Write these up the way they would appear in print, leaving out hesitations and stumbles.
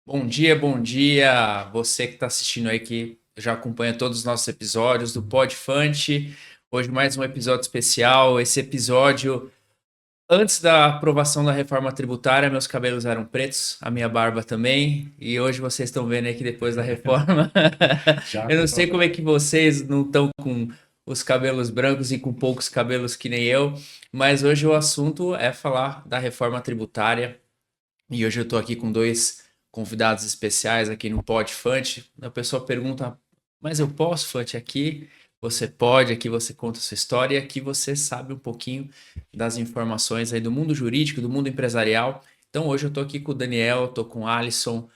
Bom dia, bom dia. Você que está assistindo aí que já acompanha todos os nossos episódios do PodFante. Hoje mais um episódio especial. Esse episódio, antes da aprovação da reforma tributária, meus cabelos eram pretos, a minha barba também. E hoje vocês estão vendo aí que depois da reforma, Já eu não ficou sei como é que vocês não estão com os cabelos brancos e com poucos cabelos que nem eu, mas hoje o assunto é falar da reforma tributária. E hoje eu estou aqui com dois convidados especiais aqui no Pod Fante. A pessoa pergunta, mas eu posso, Fante, aqui? Você pode, aqui você conta a sua história e aqui você sabe um pouquinho das informações aí do mundo jurídico, do mundo empresarial. Então hoje eu estou aqui com o Daniel, estou com o Alisson,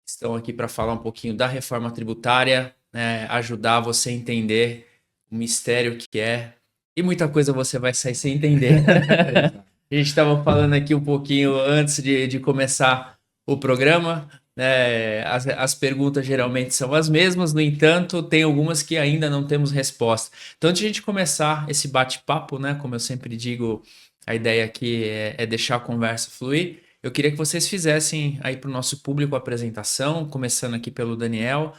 estão aqui para falar um pouquinho da reforma tributária, né, ajudar você a entender o mistério que é. E muita coisa você vai sair sem entender. A gente estava falando aqui um pouquinho antes de começar o programa, né? As perguntas geralmente são as mesmas, no entanto, tem algumas que ainda não temos resposta. Então, antes de a gente começar esse bate-papo, né? Como eu sempre digo, a ideia aqui é deixar a conversa fluir. Eu queria que vocês fizessem aí para o nosso público a apresentação, começando aqui pelo Daniel.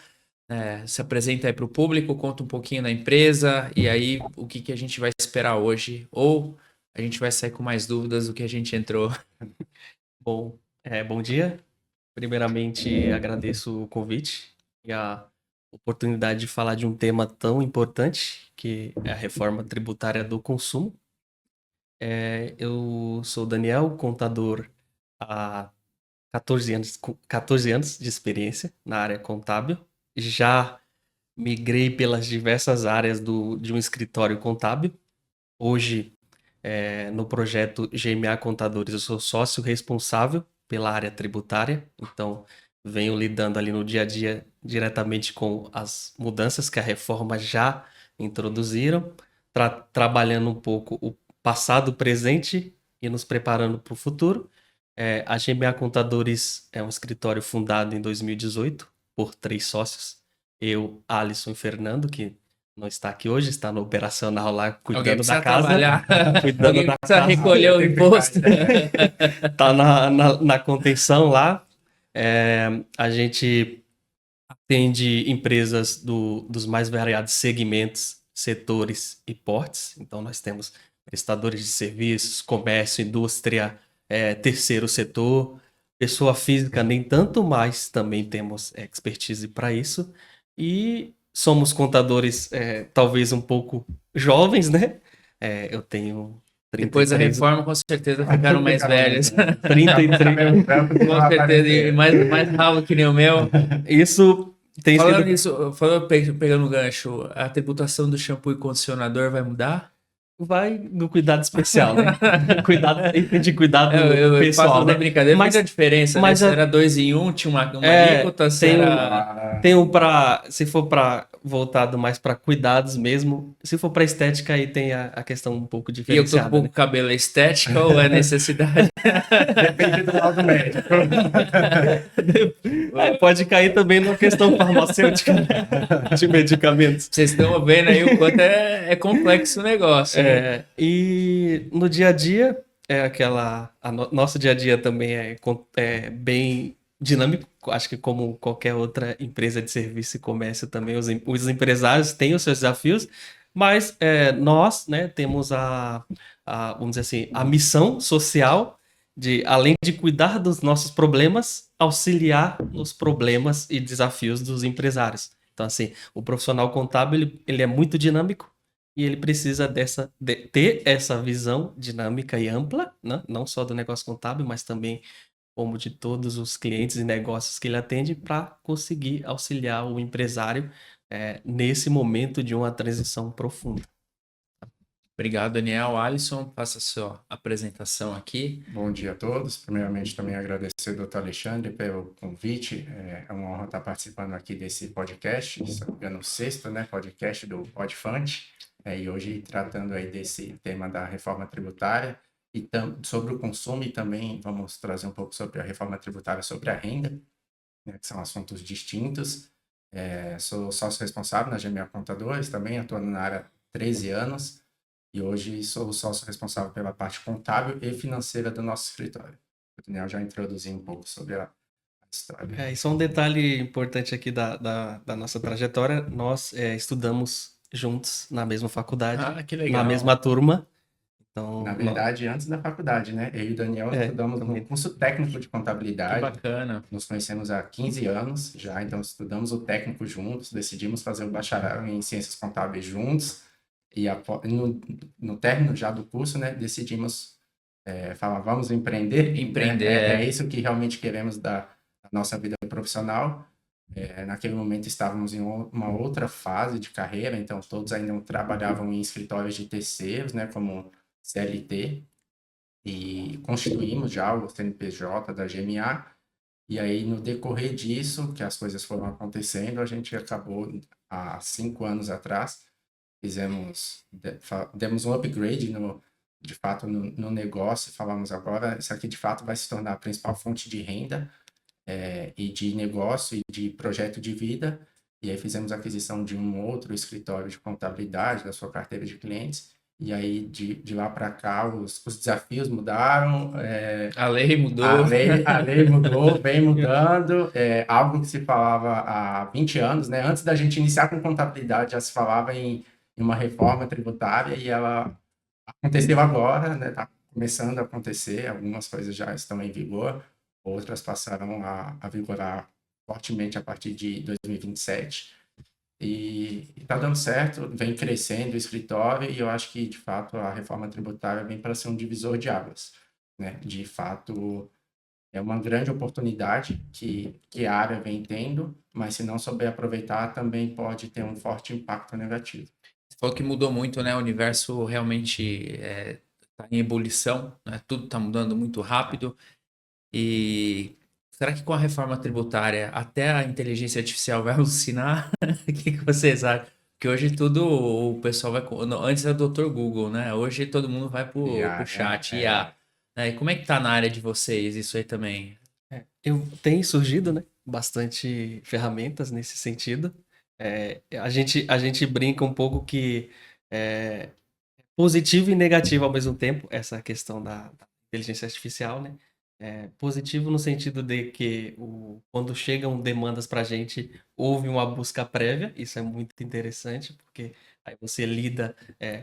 Se apresenta aí para o público, conta um pouquinho da empresa e aí o que que a gente vai esperar hoje, ou a gente vai sair com mais dúvidas do que a gente entrou. Bom dia. Primeiramente, agradeço o convite e a oportunidade de falar de um tema tão importante, que é a reforma tributária do consumo. Eu sou Daniel, contador há 14 anos, com 14 anos de experiência na área contábil. Já migrei pelas diversas áreas de um escritório contábil. Hoje, no projeto GMA Contadores, eu sou sócio responsável pela área tributária, então venho lidando ali no dia a dia diretamente com as mudanças que a reforma já introduziram, trabalhando um pouco o passado, o presente e nos preparando para o futuro. A GMA Contadores é um escritório fundado em 2018 por 3 sócios, eu, Alisson e Fernando, que não está aqui hoje, está no operacional lá Alguém cuidando da precisa casa. trabalhar, Cuidando alguém da precisa casa. recolher o tem que ficar. imposto. Tá na contenção lá. A gente atende empresas dos mais variados segmentos, setores e portes. Então, nós temos prestadores de serviços, comércio, indústria, terceiro setor, pessoa física, nem tanto, mas também temos expertise para isso. E somos contadores, talvez um pouco jovens, né? Eu tenho Depois da 33, reforma, com certeza ficaram mais Ficaram velhos. mesmo, né? trinta e Ficar com o três. cabelo branco não Com vai certeza, e aparecer. mais ralo que nem o meu. Isso tem Falando sido. nisso, pegando o gancho, a tributação do shampoo e condicionador vai mudar? Vai no cuidado especial, né? Cuidado, de cuidado Eu faço pessoal, essa né? brincadeira, porque a Mas, diferença, né? mas Se já era dois em um, tinha uma é, alíquota, se tem um, era. Ah, tem um para, se for para voltado mais para cuidados mesmo, se for para estética aí tem a questão um pouco E eu tô com diferenciada, pouco né? cabelo, é estética ou é necessidade? depende do laudo médico. Pode cair também numa questão farmacêutica, né? De medicamentos. Vocês estão vendo aí o quanto é complexo o negócio, hein? E no dia a dia, nosso dia a dia também é bem dinâmico. Acho que como qualquer outra empresa de serviço e comércio também, os empresários têm os seus desafios, mas nós, né, temos vamos dizer assim, a missão social de, além de cuidar dos nossos problemas, auxiliar nos problemas e desafios dos empresários. Então, assim, o profissional contábil, ele é muito dinâmico, e ele precisa ter essa visão dinâmica e ampla, né? Não só do negócio contábil, mas também como de todos os clientes e negócios que ele atende, para conseguir auxiliar o empresário nesse momento de uma transição profunda. Obrigado, Daniel. Alisson, faça a sua apresentação aqui. Bom dia a todos. Primeiramente, também agradecer ao Dr. Alexandre pelo convite. É uma honra estar participando aqui desse podcast, se não me engano, o sexto, né, podcast do PodFund. E hoje tratando aí desse tema da reforma tributária e sobre o consumo, e também vamos trazer um pouco sobre a reforma tributária sobre a renda, né, que são assuntos distintos. Sou sócio responsável na GMA Contadores, também atuando na área há 13 anos. E hoje sou o sócio responsável pela parte contábil e financeira do nosso escritório. O Daniel já introduziu um pouco sobre a história. E só um detalhe importante aqui da nossa trajetória, nós estudamos juntos na mesma faculdade, Ah, que na legal. mesma turma, então, Na verdade, antes da faculdade, né? Eu e o Daniel estudamos no também. curso técnico de Que contabilidade. bacana. Nos conhecemos há 15 anos já, então estudamos o técnico juntos, decidimos fazer o bacharel em ciências contábeis juntos, e no término já do curso, né, decidimos falar, vamos empreender, né? Empreender, É isso que realmente queremos da nossa vida profissional. Naquele momento estávamos em uma outra fase de carreira, então todos ainda trabalhavam em escritórios de terceiros, né, como CLT, e constituímos já o CNPJ da GMA. E aí, no decorrer disso, que as coisas foram acontecendo, a gente acabou, há 5 anos atrás, demos um upgrade, de fato, no negócio. Falamos agora, isso aqui de fato vai se tornar a principal fonte de renda, e de negócio e de projeto de vida. E aí fizemos a aquisição de um outro escritório de contabilidade, da sua carteira de clientes. E aí, de lá para cá, os desafios mudaram, A lei mudou. a lei mudou, vem mudando. Algo que se falava há 20 anos, né? Antes da gente iniciar com contabilidade, já se falava em uma reforma tributária e ela aconteceu agora, né? Está começando a acontecer, algumas coisas já estão em vigor, outras passaram a vigorar fortemente a partir de 2027. E está dando certo, vem crescendo o escritório e eu acho que, de fato, a reforma tributária vem para ser um divisor de águas, né? De fato, é uma grande oportunidade que a área vem tendo, mas se não souber aproveitar, também pode ter um forte impacto negativo. Você falou que mudou muito, né? O universo realmente está em ebulição, né? Tudo está mudando muito rápido. E será que com a reforma tributária até a inteligência artificial vai alucinar? O que vocês acham? Porque hoje tudo o pessoal vai. Não, antes era o Dr. Google, né? Hoje todo mundo vai E pro chat é, IA. E como é que tá na área de vocês isso aí também? Tem surgido, né, bastante ferramentas nesse sentido. A gente brinca um pouco que é positivo e negativo ao mesmo tempo, essa questão da inteligência artificial, né? Positivo no sentido de que quando chegam demandas para a gente, houve uma busca prévia, isso é muito interessante, porque aí você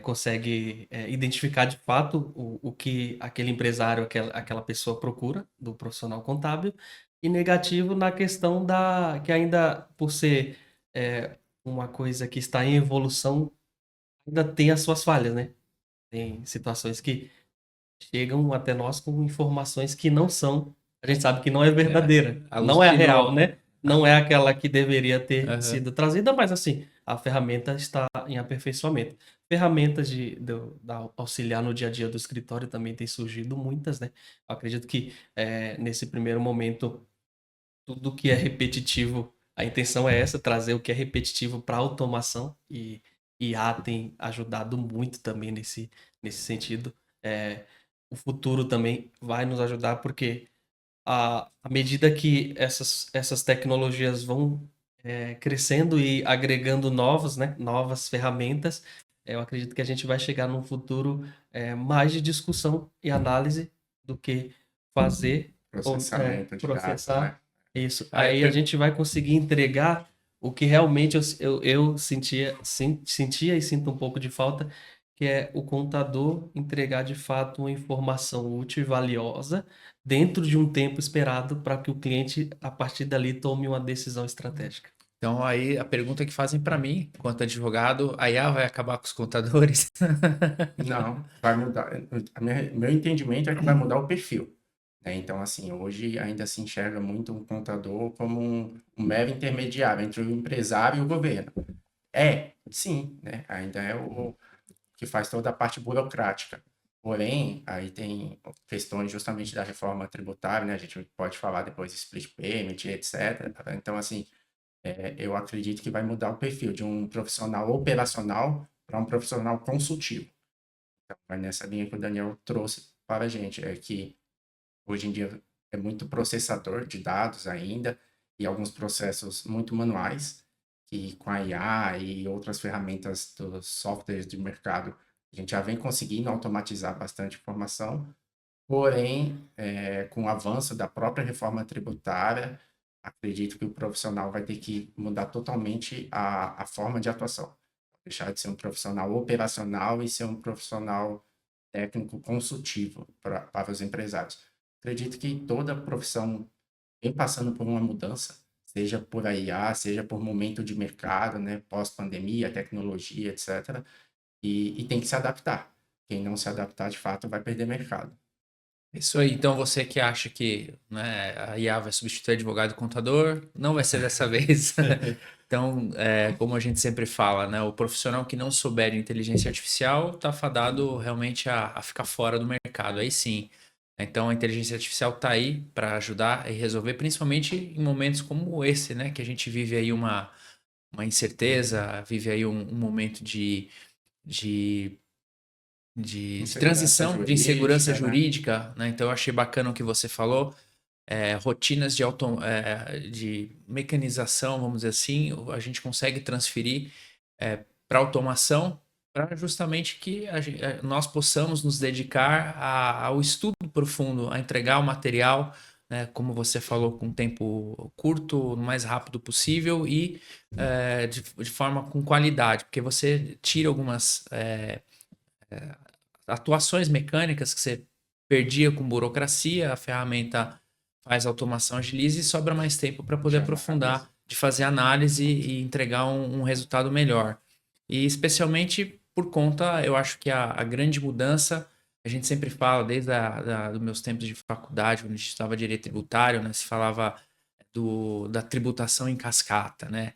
consegue identificar de fato o que aquele empresário, aquela pessoa procura do profissional contábil, e negativo na questão que ainda, por ser uma coisa que está em evolução, ainda tem as suas falhas, né? Tem situações que chegam até nós com informações que não são, a gente sabe que não é verdadeira, não é a real, Alucinou. né? Não é aquela que deveria ter Aham. sido trazida, mas assim, a ferramenta está em aperfeiçoamento. Ferramentas da auxiliar no dia a dia do escritório também tem surgido muitas, né? Eu acredito que nesse primeiro momento, tudo que é repetitivo, a intenção é essa, trazer o que é repetitivo para automação, e IA tem ajudado muito também nesse sentido. O futuro também vai nos ajudar, porque à medida que essas tecnologias vão crescendo e agregando novas ferramentas, eu acredito que a gente vai chegar num futuro mais de discussão e análise do que fazer ou processamento de dados, processar. né? Isso. Ah, Aí a gente vai conseguir entregar o que realmente eu sentia e sinto um pouco de falta, que é o contador entregar de fato uma informação útil e valiosa dentro de um tempo esperado para que o cliente, a partir dali, tome uma decisão estratégica. Então aí a pergunta que fazem para mim, enquanto advogado, a IA vai acabar com os contadores? Não, vai mudar. Meu entendimento é que vai mudar o perfil, né? Então, assim, hoje ainda se enxerga muito um contador como um mero intermediário entre o empresário e o governo. Sim, né? Ainda é o que faz toda a parte burocrática. Porém, aí tem questões justamente da reforma tributária, né? A gente pode falar depois de split payment, etc. Então, assim, eu acredito que vai mudar o perfil de um profissional operacional para um profissional consultivo. Então, vai nessa linha que o Daniel trouxe para a gente, é que hoje em dia é muito processador de dados ainda e alguns processos muito manuais, que com a IA e outras ferramentas dos softwares de mercado, a gente já vem conseguindo automatizar bastante informação, porém, com o avanço da própria reforma tributária, acredito que o profissional vai ter que mudar totalmente a forma de atuação. Deixar de ser um profissional operacional e ser um profissional técnico consultivo para os empresários. Acredito que toda profissão vem passando por uma mudança, seja por IA, seja por momento de mercado, né, pós-pandemia, tecnologia, etc. E tem que se adaptar. Quem não se adaptar, de fato, vai perder mercado. Isso aí. Então, você que acha que, né, a IA vai substituir advogado e contador, não vai ser dessa vez. Então, como a gente sempre fala, né, o profissional que não souber de inteligência artificial está fadado realmente a ficar fora do mercado. Aí sim. Então, a inteligência artificial está aí para ajudar e resolver, principalmente em momentos como esse, né, que a gente vive aí uma incerteza, vive aí um momento de de Insegurança transição, de insegurança jurídica, né? jurídica, né? Então eu achei bacana o que você falou, rotinas de mecanização, vamos dizer assim, a gente consegue transferir para automação para justamente que nós possamos nos dedicar ao estudo profundo, a entregar o material, né, como você falou, com tempo curto, o mais rápido possível e de forma com qualidade, porque você tira algumas atuações mecânicas que você perdia com burocracia, a ferramenta faz automação, agiliza e sobra mais tempo para poder Já na aprofundar, cabeça. de fazer análise e entregar um resultado melhor. E especialmente por conta, eu acho que a grande mudança, a gente sempre fala, desde dos meus tempos de faculdade, quando a gente estava direito tributário, né, se falava da tributação em cascata, né?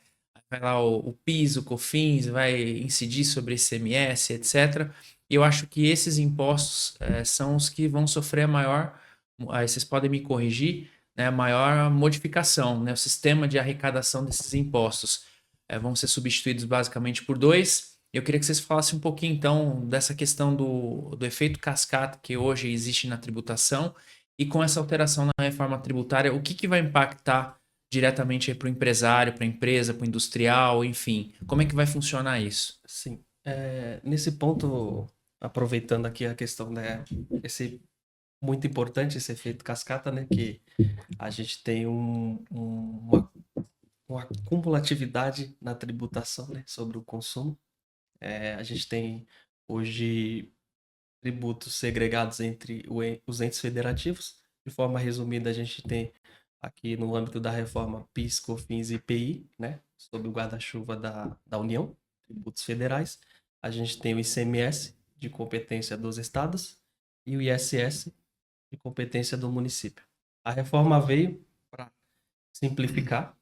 Vai lá o PIS, o COFINS, vai incidir sobre ICMS, etc. E eu acho que esses impostos são os que vão sofrer a maior, aí vocês podem me corrigir, né, a maior modificação, né? O sistema de arrecadação desses impostos vão ser substituídos basicamente por dois. Eu queria que vocês falassem um pouquinho, então, dessa questão do efeito cascata que hoje existe na tributação e com essa alteração na reforma tributária, o que vai impactar diretamente para o empresário, para a empresa, para o industrial, enfim, como é que vai funcionar isso? Sim. Nesse ponto, aproveitando aqui a questão, né, muito importante esse efeito cascata, né, que a gente tem uma cumulatividade na tributação, né, sobre o consumo. A gente tem hoje tributos segregados entre os entes federativos. De forma resumida, a gente tem aqui no âmbito da reforma PIS, COFINS e IPI, né, sob o guarda-chuva da União, tributos federais. A gente tem o ICMS, de competência dos estados, e o ISS, de competência do município. A reforma veio para simplificar,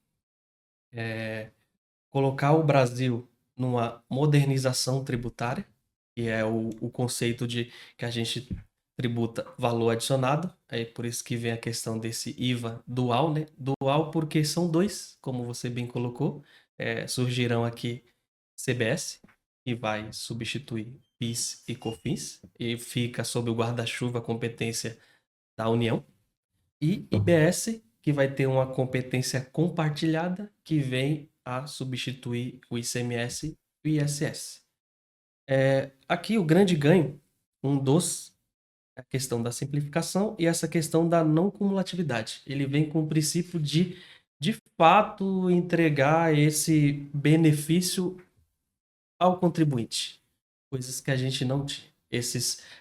colocar o Brasil numa modernização tributária, que é o conceito de que a gente tributa valor adicionado, aí por isso que vem a questão desse IVA dual, né? Dual porque são dois, como você bem colocou, surgirão aqui CBS, que vai substituir PIS e COFINS, e fica sob o guarda-chuva a competência da União, e IBS, que vai ter uma competência compartilhada, que vem a substituir o ICMS e o ISS. Aqui o grande ganho, é a questão da simplificação e essa questão da não cumulatividade. Ele vem com o princípio de fato, entregar esse benefício ao contribuinte, coisas que a gente não tinha.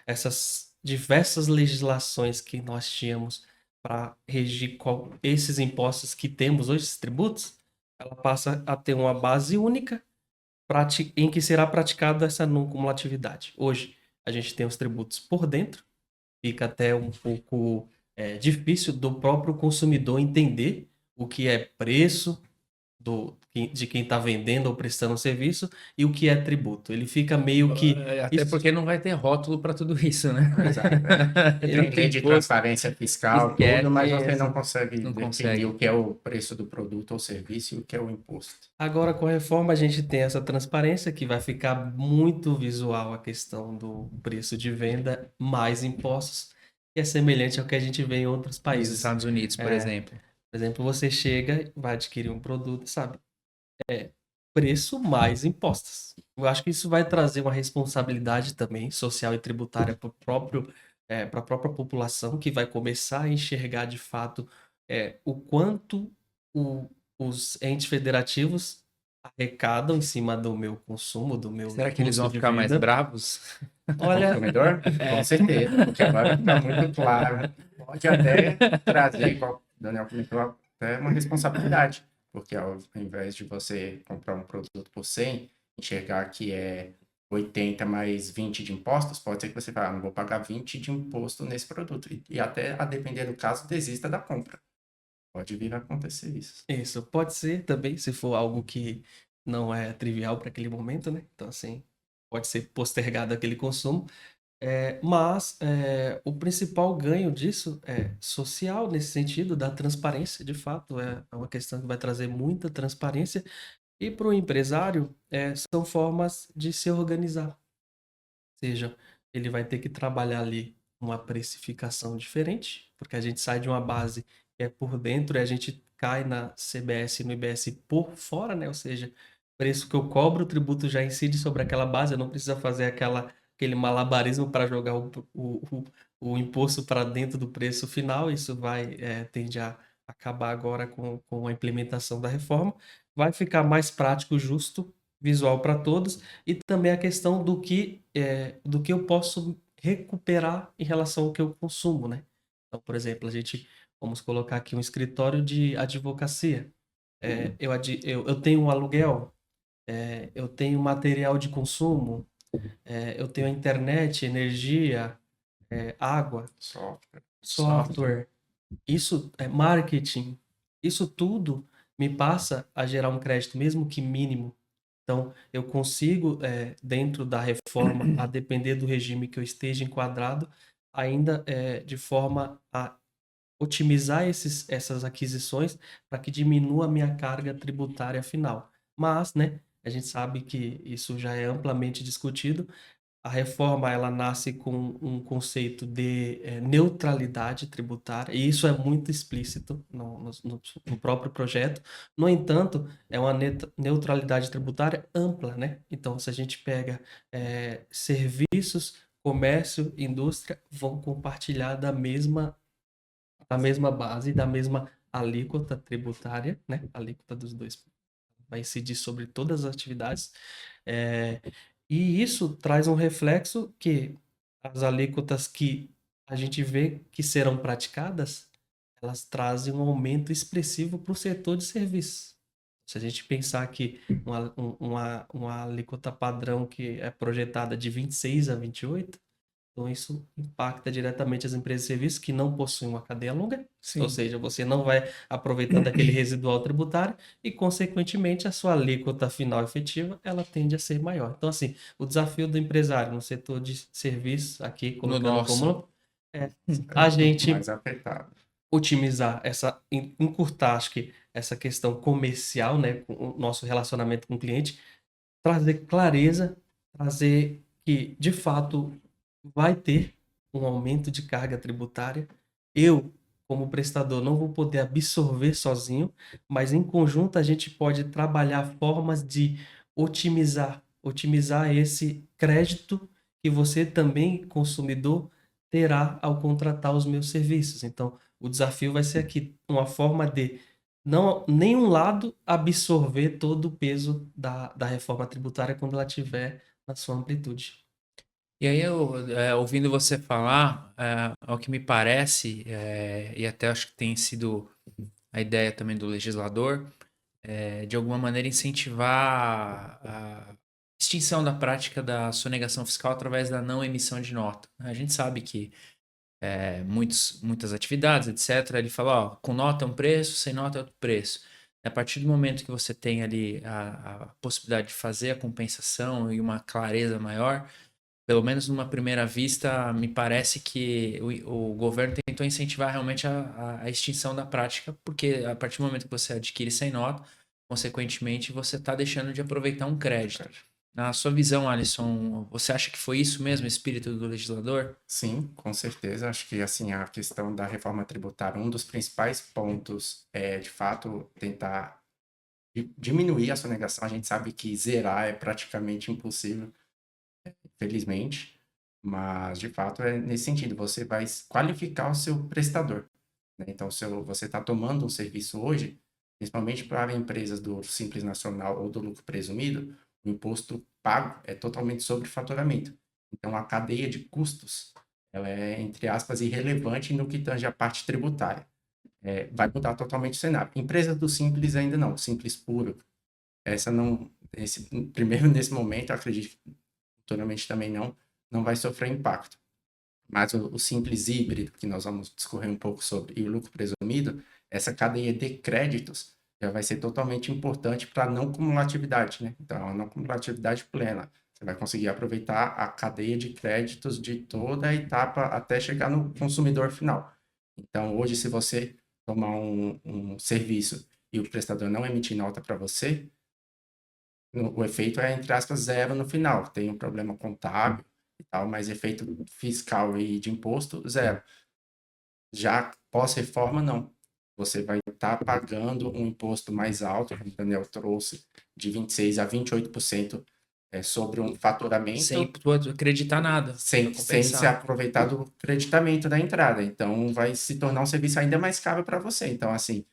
Essas diversas legislações que nós tínhamos para regir esses impostos que temos hoje, esses tributos, ela passa a ter uma base única em que será praticada essa não cumulatividade. Hoje, a gente tem os tributos por dentro, fica até um pouco difícil do próprio consumidor entender o que é preço de quem está vendendo ou prestando serviço e o que é tributo. Ele fica meio que... Até porque não vai ter rótulo para tudo isso, né? Exato. Tem lei de transparência fiscal, Esquece, tudo, mas você não consegue não definir consegue. o que é o preço do produto ou serviço e o que é o imposto. Agora, com a reforma, a gente tem essa transparência que vai ficar muito visual a questão do preço de venda mais impostos, que é semelhante ao que a gente vê em outros Nos países. Estados Unidos, por exemplo. Por exemplo, você chega, vai adquirir um produto, sabe? Preço mais impostos. Eu acho que isso vai trazer uma responsabilidade também social e tributária para a própria população, que vai começar a enxergar de fato o quanto os entes federativos arrecadam em cima do meu consumo, do meu Será que eles custo vão de ficar mais vida. bravos? Olha, Consumidor? Com certeza, porque agora fica muito claro. Pode até trazer, igual o Daniel comentou, até uma responsabilidade, porque ao invés de você comprar um produto por 100, enxergar que é 80 mais 20 de impostos, pode ser que você fale, não vou pagar 20 de imposto nesse produto. E até, a depender do caso, desista da compra. Pode vir a acontecer isso. isso pode ser também, se for algo que não é trivial para aquele momento, né? Então, assim, pode ser postergado aquele consumo. Mas o principal ganho disso é social, nesse sentido, da transparência, de fato, é uma questão que vai trazer muita transparência. E para o empresário, são formas de se organizar. Ou seja, ele vai ter que trabalhar ali uma precificação diferente, porque a gente sai de uma base que é por dentro e a gente cai na CBS e no IBS por fora, né? Ou seja, o preço que eu cobro, o tributo já incide sobre aquela base, eu não preciso fazer aquele malabarismo para jogar o imposto para dentro do preço final. Isso tende a acabar agora com a implementação da reforma. Vai ficar mais prático, justo, visual para todos e também a questão do que eu posso recuperar em relação ao que eu consumo, né? Então, por exemplo, vamos colocar aqui um escritório de advocacia. Eu tenho um aluguel, eu tenho material de consumo, eu tenho internet, energia, água, Software. software, isso é marketing, isso tudo me passa a gerar um crédito, mesmo que mínimo. Então, eu consigo, dentro da reforma, a depender do regime que eu esteja enquadrado, ainda de forma a otimizar essas aquisições para que diminua a minha carga tributária final. Mas, né, a gente sabe que isso já é amplamente discutido. A reforma ela nasce com um conceito de neutralidade tributária, e isso é muito explícito no próprio projeto. No entanto, é uma neutralidade tributária ampla, né? Então, se a gente pega serviços, comércio, indústria, vão compartilhar da mesma base, da mesma alíquota tributária, né? A alíquota dos dois vai incidir sobre todas as atividades. É, e isso traz um reflexo que as alíquotas que a gente vê que serão praticadas, elas trazem um aumento expressivo para o setor de serviços. Se a gente pensar que uma alíquota padrão que é projetada de 26 a 28, então, isso impacta diretamente as empresas de serviços que não possuem uma cadeia longa, ou Sim. seja, você não vai aproveitar daquele residual tributário e, consequentemente, a sua alíquota final efetiva, ela tende a ser maior. Então, assim, o desafio do empresário no setor de serviços, aqui No colocando nosso. como a gente Mais afetado. otimizar encurtar, acho que essa questão comercial, né, com o nosso relacionamento com o cliente, trazer clareza, trazer que, de fato, vai ter um aumento de carga tributária. Eu, como prestador, não vou poder absorver sozinho, mas em conjunto a gente pode trabalhar formas de otimizar esse crédito que você também, consumidor, terá ao contratar os meus serviços. Então, o desafio vai ser aqui uma forma de não nenhum lado absorver todo o peso da reforma tributária quando ela tiver na sua amplitude. E aí, ouvindo você falar, ao que me parece, e até acho que tem sido a ideia também do legislador, de alguma maneira incentivar a extinção da prática da sonegação fiscal através da não emissão de nota. A gente sabe que muitas atividades, etc., ele fala, ó, com nota é um preço, sem nota é outro preço. A partir do momento que você tem ali a possibilidade de fazer a compensação e uma clareza maior, pelo menos numa primeira vista, me parece que o governo tentou incentivar realmente a extinção da prática, porque a partir do momento que você adquire sem nota, consequentemente, você está deixando de aproveitar um crédito. Na sua visão, Alisson, você acha que foi isso mesmo, o espírito do legislador? Sim, com certeza. Acho que assim a questão da reforma tributária, um dos principais pontos é, de fato, tentar diminuir a sonegação. A gente sabe que zerar é praticamente impossível, felizmente, mas de fato é nesse sentido. Você vai qualificar o seu prestador, né? Então, você está tomando um serviço hoje, principalmente para empresas do Simples Nacional ou do lucro presumido, o imposto pago é totalmente sobre faturamento. Então, a cadeia de custos, ela é, entre aspas, irrelevante no que tange a parte tributária. Vai mudar totalmente o cenário. Empresas do Simples ainda não, Simples puro, essa não, primeiro nesse momento, acredito que futuramente também não vai sofrer impacto. Mas o simples híbrido, que nós vamos discorrer um pouco sobre, e o lucro presumido, essa cadeia de créditos já vai ser totalmente importante para a não cumulatividade, né? Então, a não cumulatividade plena. Você vai conseguir aproveitar a cadeia de créditos de toda a etapa até chegar no consumidor final. Então, hoje, se você tomar um serviço e o prestador não emitir nota para você, o efeito é, entre aspas, zero no final. Tem um problema contábil e tal, mas efeito fiscal e de imposto, zero. Já pós-reforma, não. Você vai estar pagando um imposto mais alto, como o Daniel trouxe, de 26% a 28% sobre um faturamento. Sem tu acreditar nada. Sem se aproveitar do creditamento da entrada. Então, vai se tornar um serviço ainda mais caro para você. Então, assim,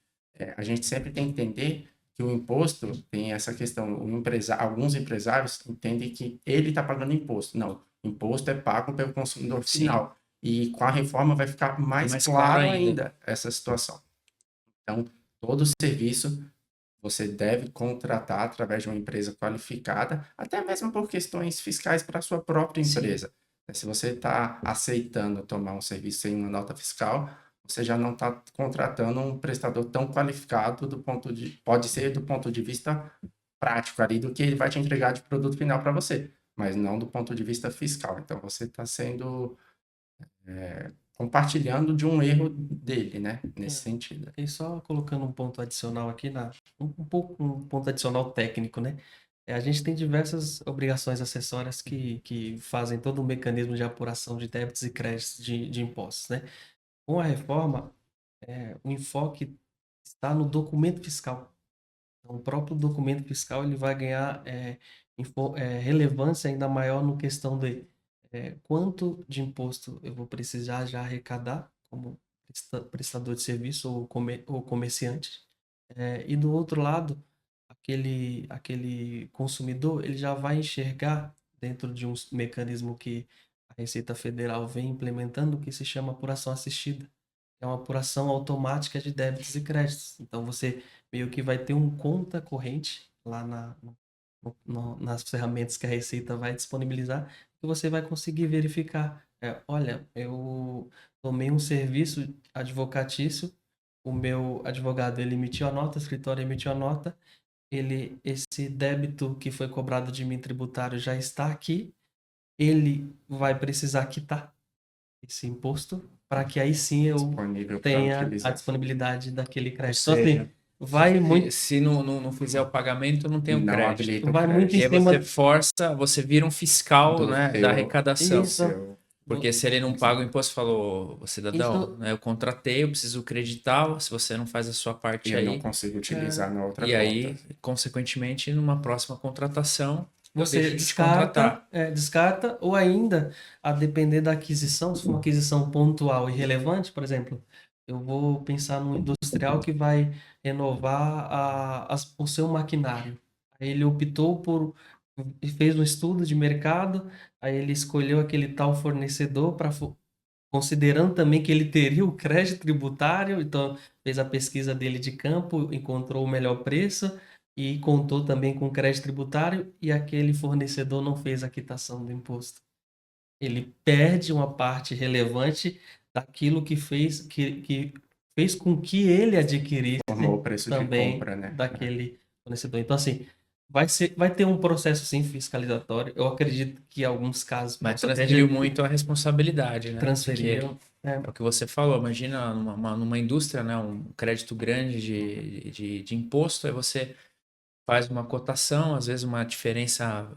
a gente sempre tem que entender que o imposto tem essa questão. Alguns empresários entendem que ele está pagando imposto. Não, imposto é pago pelo consumidor final. Sim. E com a reforma vai ficar mais claro ainda essa situação. Então, todo serviço você deve contratar através de uma empresa qualificada, até mesmo por questões fiscais para a sua própria empresa. Sim. Se você está aceitando tomar um serviço sem uma nota fiscal, você já não está contratando um prestador tão qualificado pode ser do ponto de vista prático ali, do que ele vai te entregar de produto final para você, mas não do ponto de vista fiscal. Então, você está sendo compartilhando de um erro dele, né? Nesse sentido. E só colocando um ponto adicional aqui, um ponto adicional técnico, né? A gente tem diversas obrigações acessórias que fazem todo o mecanismo de apuração de débitos e créditos de impostos, né? Com a reforma, o enfoque está no documento fiscal. Então, o próprio documento fiscal ele vai ganhar relevância ainda maior no questão de quanto de imposto eu vou precisar já arrecadar como prestador de serviço ou comerciante. E do outro lado, aquele consumidor ele já vai enxergar dentro de um mecanismo que a Receita Federal vem implementando, que se chama apuração assistida. É uma apuração automática de débitos e créditos. Então, você meio que vai ter um conta corrente lá nas ferramentas que a Receita vai disponibilizar, que você vai conseguir verificar. Olha, eu tomei um serviço advocatício, o meu advogado ele emitiu a nota, o escritório emitiu a nota, esse débito que foi cobrado de mim tributário já está aqui, ele vai precisar quitar esse imposto para que aí sim eu tenha a disponibilidade daquele crédito. Então, assim, vai muito... Se não fizer o pagamento, não tem o crédito. Vai muito e em aí cima... você vira um fiscal, né, da arrecadação. Isso. Porque se ele não paga o imposto, falou, cidadão, né, eu contratei, eu preciso creditar, se você não faz a sua parte aí... eu não consigo utilizar na outra conta. E aí, consequentemente, numa próxima contratação, você descarta, ou ainda, a depender da aquisição, se for uma aquisição pontual e relevante, por exemplo, eu vou pensar num industrial que vai renovar o seu maquinário. Aí ele optou fez um estudo de mercado, aí ele escolheu aquele tal fornecedor considerando também que ele teria o crédito tributário, então fez a pesquisa dele de campo, encontrou o melhor preço, e contou também com crédito tributário e aquele fornecedor não fez a quitação do imposto. Ele perde uma parte relevante daquilo que fez com que ele adquirisse o preço também de compra, né? daquele fornecedor. Então, assim, vai ter um processo, sim, fiscalizatório. Eu acredito que em alguns casos... Mas transferiu muito a responsabilidade, né? Transferiu. É o que você falou, imagina numa indústria, né, um crédito grande de imposto, aí você faz uma cotação, às vezes uma diferença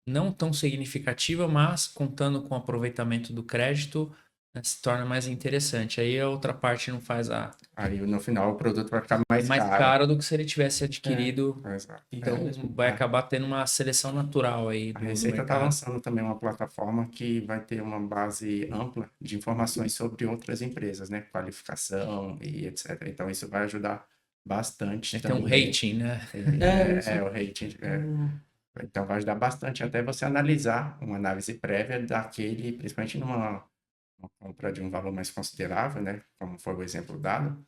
não tão significativa, mas contando com o aproveitamento do crédito, né, se torna mais interessante. Aí a outra parte não faz Aí no final o produto vai ficar mais caro do que se ele tivesse adquirido. Exato. Então vai acabar tendo uma seleção natural aí. A Receita está lançando também uma plataforma que vai ter uma base ampla de informações sobre outras empresas, né? Qualificação e etc. Então isso vai ajudar bastante Tem um também. rating, né? O rating. Então vai ajudar bastante até você analisar uma análise prévia daquele, principalmente uma compra de um valor mais considerável, né? Como foi o exemplo dado,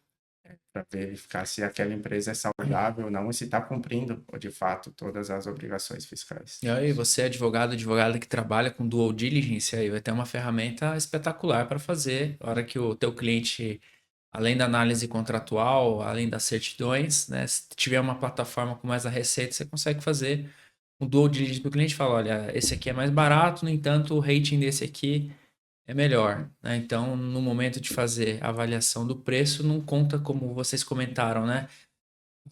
para verificar se aquela empresa é saudável ou não e se está cumprindo, de fato, todas as obrigações fiscais. E aí, você é advogada que trabalha com dual diligence, aí vai ter uma ferramenta espetacular para fazer. A hora que o teu cliente, além da análise contratual, além das certidões, né? Se tiver uma plataforma com mais a receita, você consegue fazer um dual diligence para o cliente e falar, olha, esse aqui é mais barato, no entanto, o rating desse aqui é melhor, né? Então, no momento de fazer a avaliação do preço, não conta como vocês comentaram, né?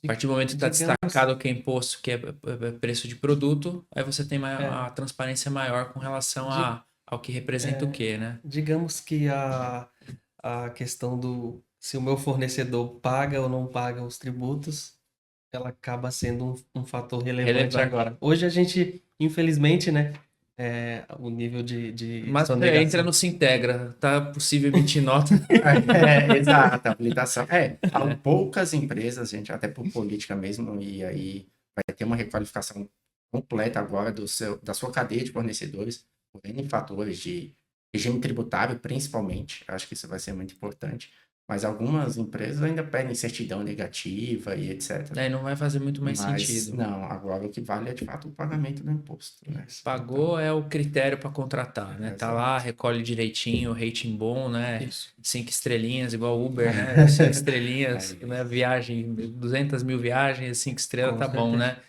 A partir do momento que está Digamos, destacado que é imposto, que é preço de produto, aí você tem é, a transparência maior com relação di- ao que representa o quê, né? digamos que a questão do se o meu fornecedor paga ou não paga os tributos, ela acaba sendo um fator relevante Relevante. agora. Hoje a gente, infelizmente, né, o nível de Mas entra sonegação. no Sintegra, tá possível emitir nota. Exato, a habilitação. Há poucas empresas, gente, até por política mesmo, e aí vai ter uma requalificação completa agora da sua cadeia de fornecedores, por N fatores de regime tributário, principalmente. Acho que isso vai ser muito importante. Mas algumas empresas ainda pedem certidão negativa e etc. Aí não vai fazer muito mais Mas sentido. não, agora o que vale é de fato o pagamento do imposto, né? Pagou é o critério para contratar, né? Tá lá, Exato. recolhe direitinho, rating bom, né? Isso. 5 estrelinhas, igual Uber, né? 5 estrelinhas, É né? isso. Viagem, 200 mil viagens, 5 estrelas, Com tá bom, certeza. né?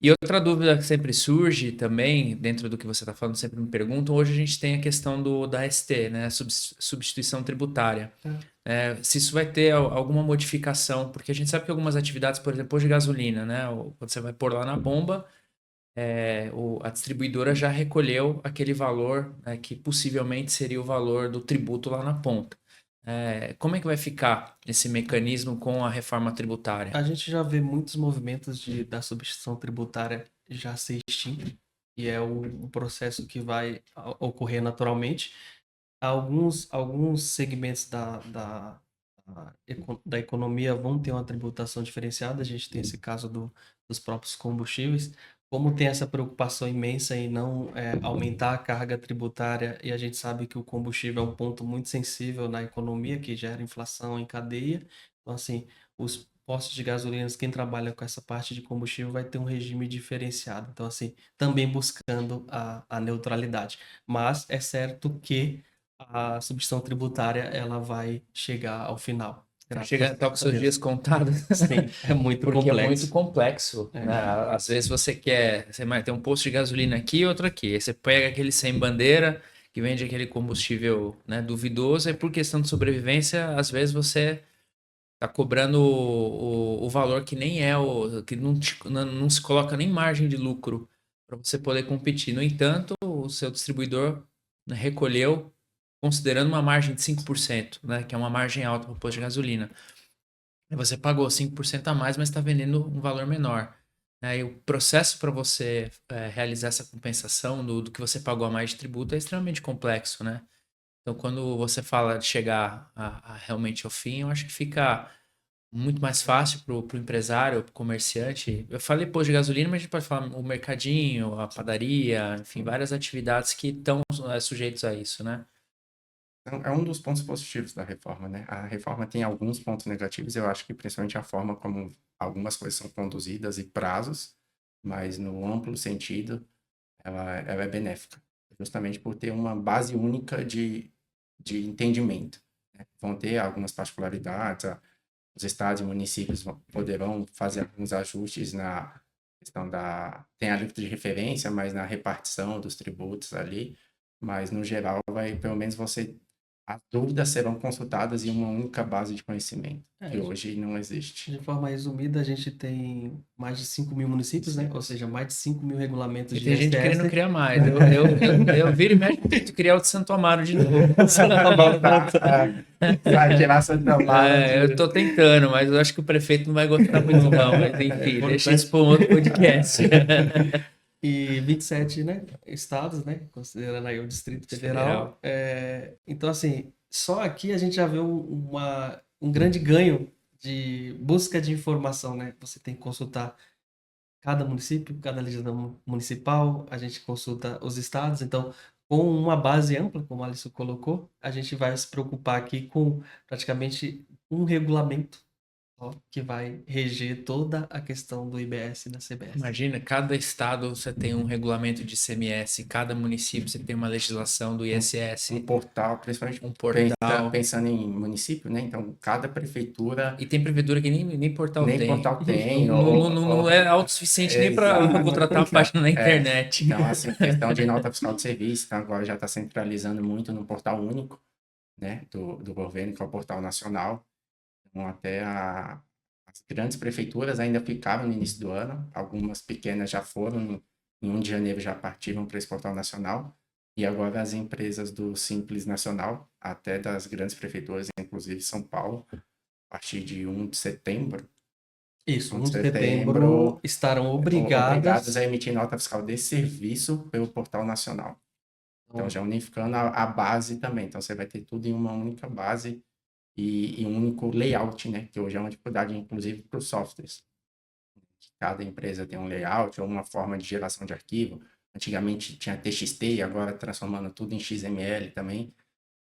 E outra dúvida que sempre surge também, dentro do que você está falando, sempre me perguntam, hoje a gente tem a questão da ST, né? Substituição tributária. Se isso vai ter alguma modificação, porque a gente sabe que algumas atividades, por exemplo, posto de gasolina, né? Quando você vai pôr lá na bomba, a distribuidora já recolheu aquele valor, né, que possivelmente seria o valor do tributo lá na ponta. Como é que vai ficar esse mecanismo com a reforma tributária? A gente já vê muitos movimentos da substituição tributária já se extinto, e é um processo que vai ocorrer naturalmente. Alguns segmentos da economia vão ter uma tributação diferenciada. A gente tem esse caso dos próprios combustíveis. Como tem essa preocupação imensa em não aumentar a carga tributária, e a gente sabe que o combustível é um ponto muito sensível na economia, que gera inflação em cadeia. Então, assim, os postos de gasolina, quem trabalha com essa parte de combustível vai ter um regime diferenciado. Então, assim, também buscando a neutralidade. Mas é certo que a substituição tributária ela vai chegar ao final. Chega, tá com Graças a seus Deus. dias contados. Sim, é muito Porque é muito complexo. complexo, né? Às vezes você vai ter um posto de gasolina aqui e outro aqui. Aí você pega aquele sem bandeira, que vende aquele combustível, né, duvidoso, e por questão de sobrevivência, às vezes você tá cobrando o valor que nem é, que não se coloca nem margem de lucro para você poder competir. No entanto, o seu distribuidor, né, recolheu considerando uma margem de 5%, né, que é uma margem alta para o posto de gasolina. E você pagou 5% a mais, mas está vendendo um valor menor. E o processo para você realizar essa compensação do que você pagou a mais de tributo é extremamente complexo, né? Então, quando você fala de chegar realmente ao fim, eu acho que fica muito mais fácil para o empresário, para o comerciante. Eu falei posto de gasolina, mas a gente pode falar o mercadinho, a padaria, enfim, várias atividades que estão sujeitos a isso, né? Então, é um dos pontos positivos da reforma, né? A reforma tem alguns pontos negativos, eu acho que principalmente a forma como algumas coisas são conduzidas e prazos, mas no amplo sentido, ela é benéfica, justamente por ter uma base única de entendimento, né? Vão ter algumas particularidades, os estados e municípios poderão fazer alguns ajustes na questão tem a alíquota de referência, mas na repartição dos tributos ali, mas no geral pelo menos as dúvidas serão consultadas em uma única base de conhecimento, que De hoje não existe. forma resumida, a gente tem mais de 5 mil municípios, né? Ou seja, mais de 5 mil regulamentos E de tem gente querendo ISS. criar mais. Eu viro e mexo, tento criar o de Santo Amaro de novo. Vai tirar Santa Mara Eu tô tentando, mas eu acho que o prefeito não vai gostar muito, não. Mas enfim, deixa isso para um outro podcast. E 27, né, estados, né, considerando aí o Distrito Federal. Então, assim, só aqui a gente já vê um grande ganho de busca de informação, né? Você tem que consultar cada município, cada legislação municipal, a gente consulta os estados, então, com uma base ampla, como a Alisson colocou, a gente vai se preocupar aqui com praticamente um regulamento só, que vai reger toda a questão do IBS e da CBS. Imagina, cada estado você tem um regulamento de ICMS, cada município você tem uma legislação do Um ISS, portal, principalmente um portal. pensando em município, né? Então, cada prefeitura E tem prefeitura que nem portal nem tem. portal tem, Não é autossuficiente nem para Exato. contratar uma página na internet. Então, assim, questão de nota fiscal de serviço, então agora já está centralizando muito no portal único, né, do governo, que é o portal nacional. Então, até as grandes prefeituras ainda ficaram no início do ano, algumas pequenas já foram, em 1 de janeiro já partiram para esse portal nacional, e agora as empresas do Simples Nacional, até das grandes prefeituras, inclusive São Paulo, a partir de 1 de setembro, Isso, 1 de de setembro estarão obrigadas a emitir nota fiscal de serviço pelo portal nacional. Então, já unificando a base também. Então, você vai ter tudo em uma única base e um único layout, né? Que hoje é uma dificuldade, inclusive, para os softwares. Cada empresa tem um layout ou uma forma de geração de arquivo. Antigamente tinha TXT e agora transformando tudo em XML também,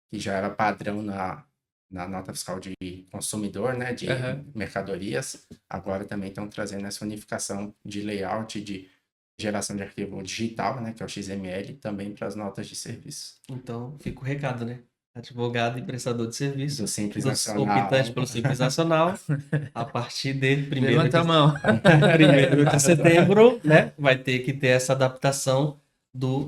que já era padrão na nota fiscal de consumidor, né? De mercadorias. Agora também estão trazendo essa unificação de layout, de geração de arquivo digital, né, que é o XML, também para as notas de serviço. Então, fica o recado, né? Advogado e prestador de serviço Do Simples dos Nacional. optantes pelo Simples Nacional, a partir de Levanta a mão. 1º de setembro, né? Vai ter que ter essa adaptação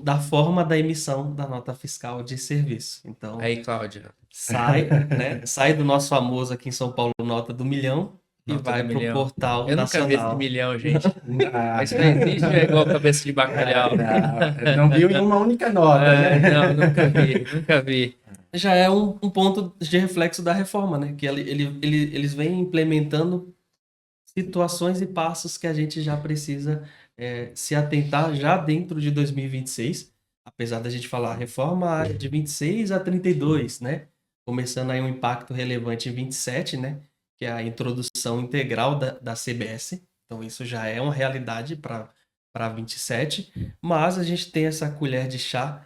da forma da emissão da nota fiscal de serviço. Então, Aí, Cláudia. sai do nosso famoso aqui em São Paulo nota do milhão e Nota vai do para o milhão. portal Eu nunca vi esse nacional. milhão, gente. Mas isso não existe, é igual cabeça de bacalhau. Não viu em uma única nota, né? Não, nunca vi. Já é um ponto de reflexo da reforma, né? Que eles vêm implementando situações e passos que a gente já precisa se atentar já dentro de 2026. Apesar da gente falar reforma de 26 a 32, né? Começando aí um impacto relevante em 27, né? Que é a introdução integral da CBS. Então, isso já é uma realidade para 27. Mas a gente tem essa colher de chá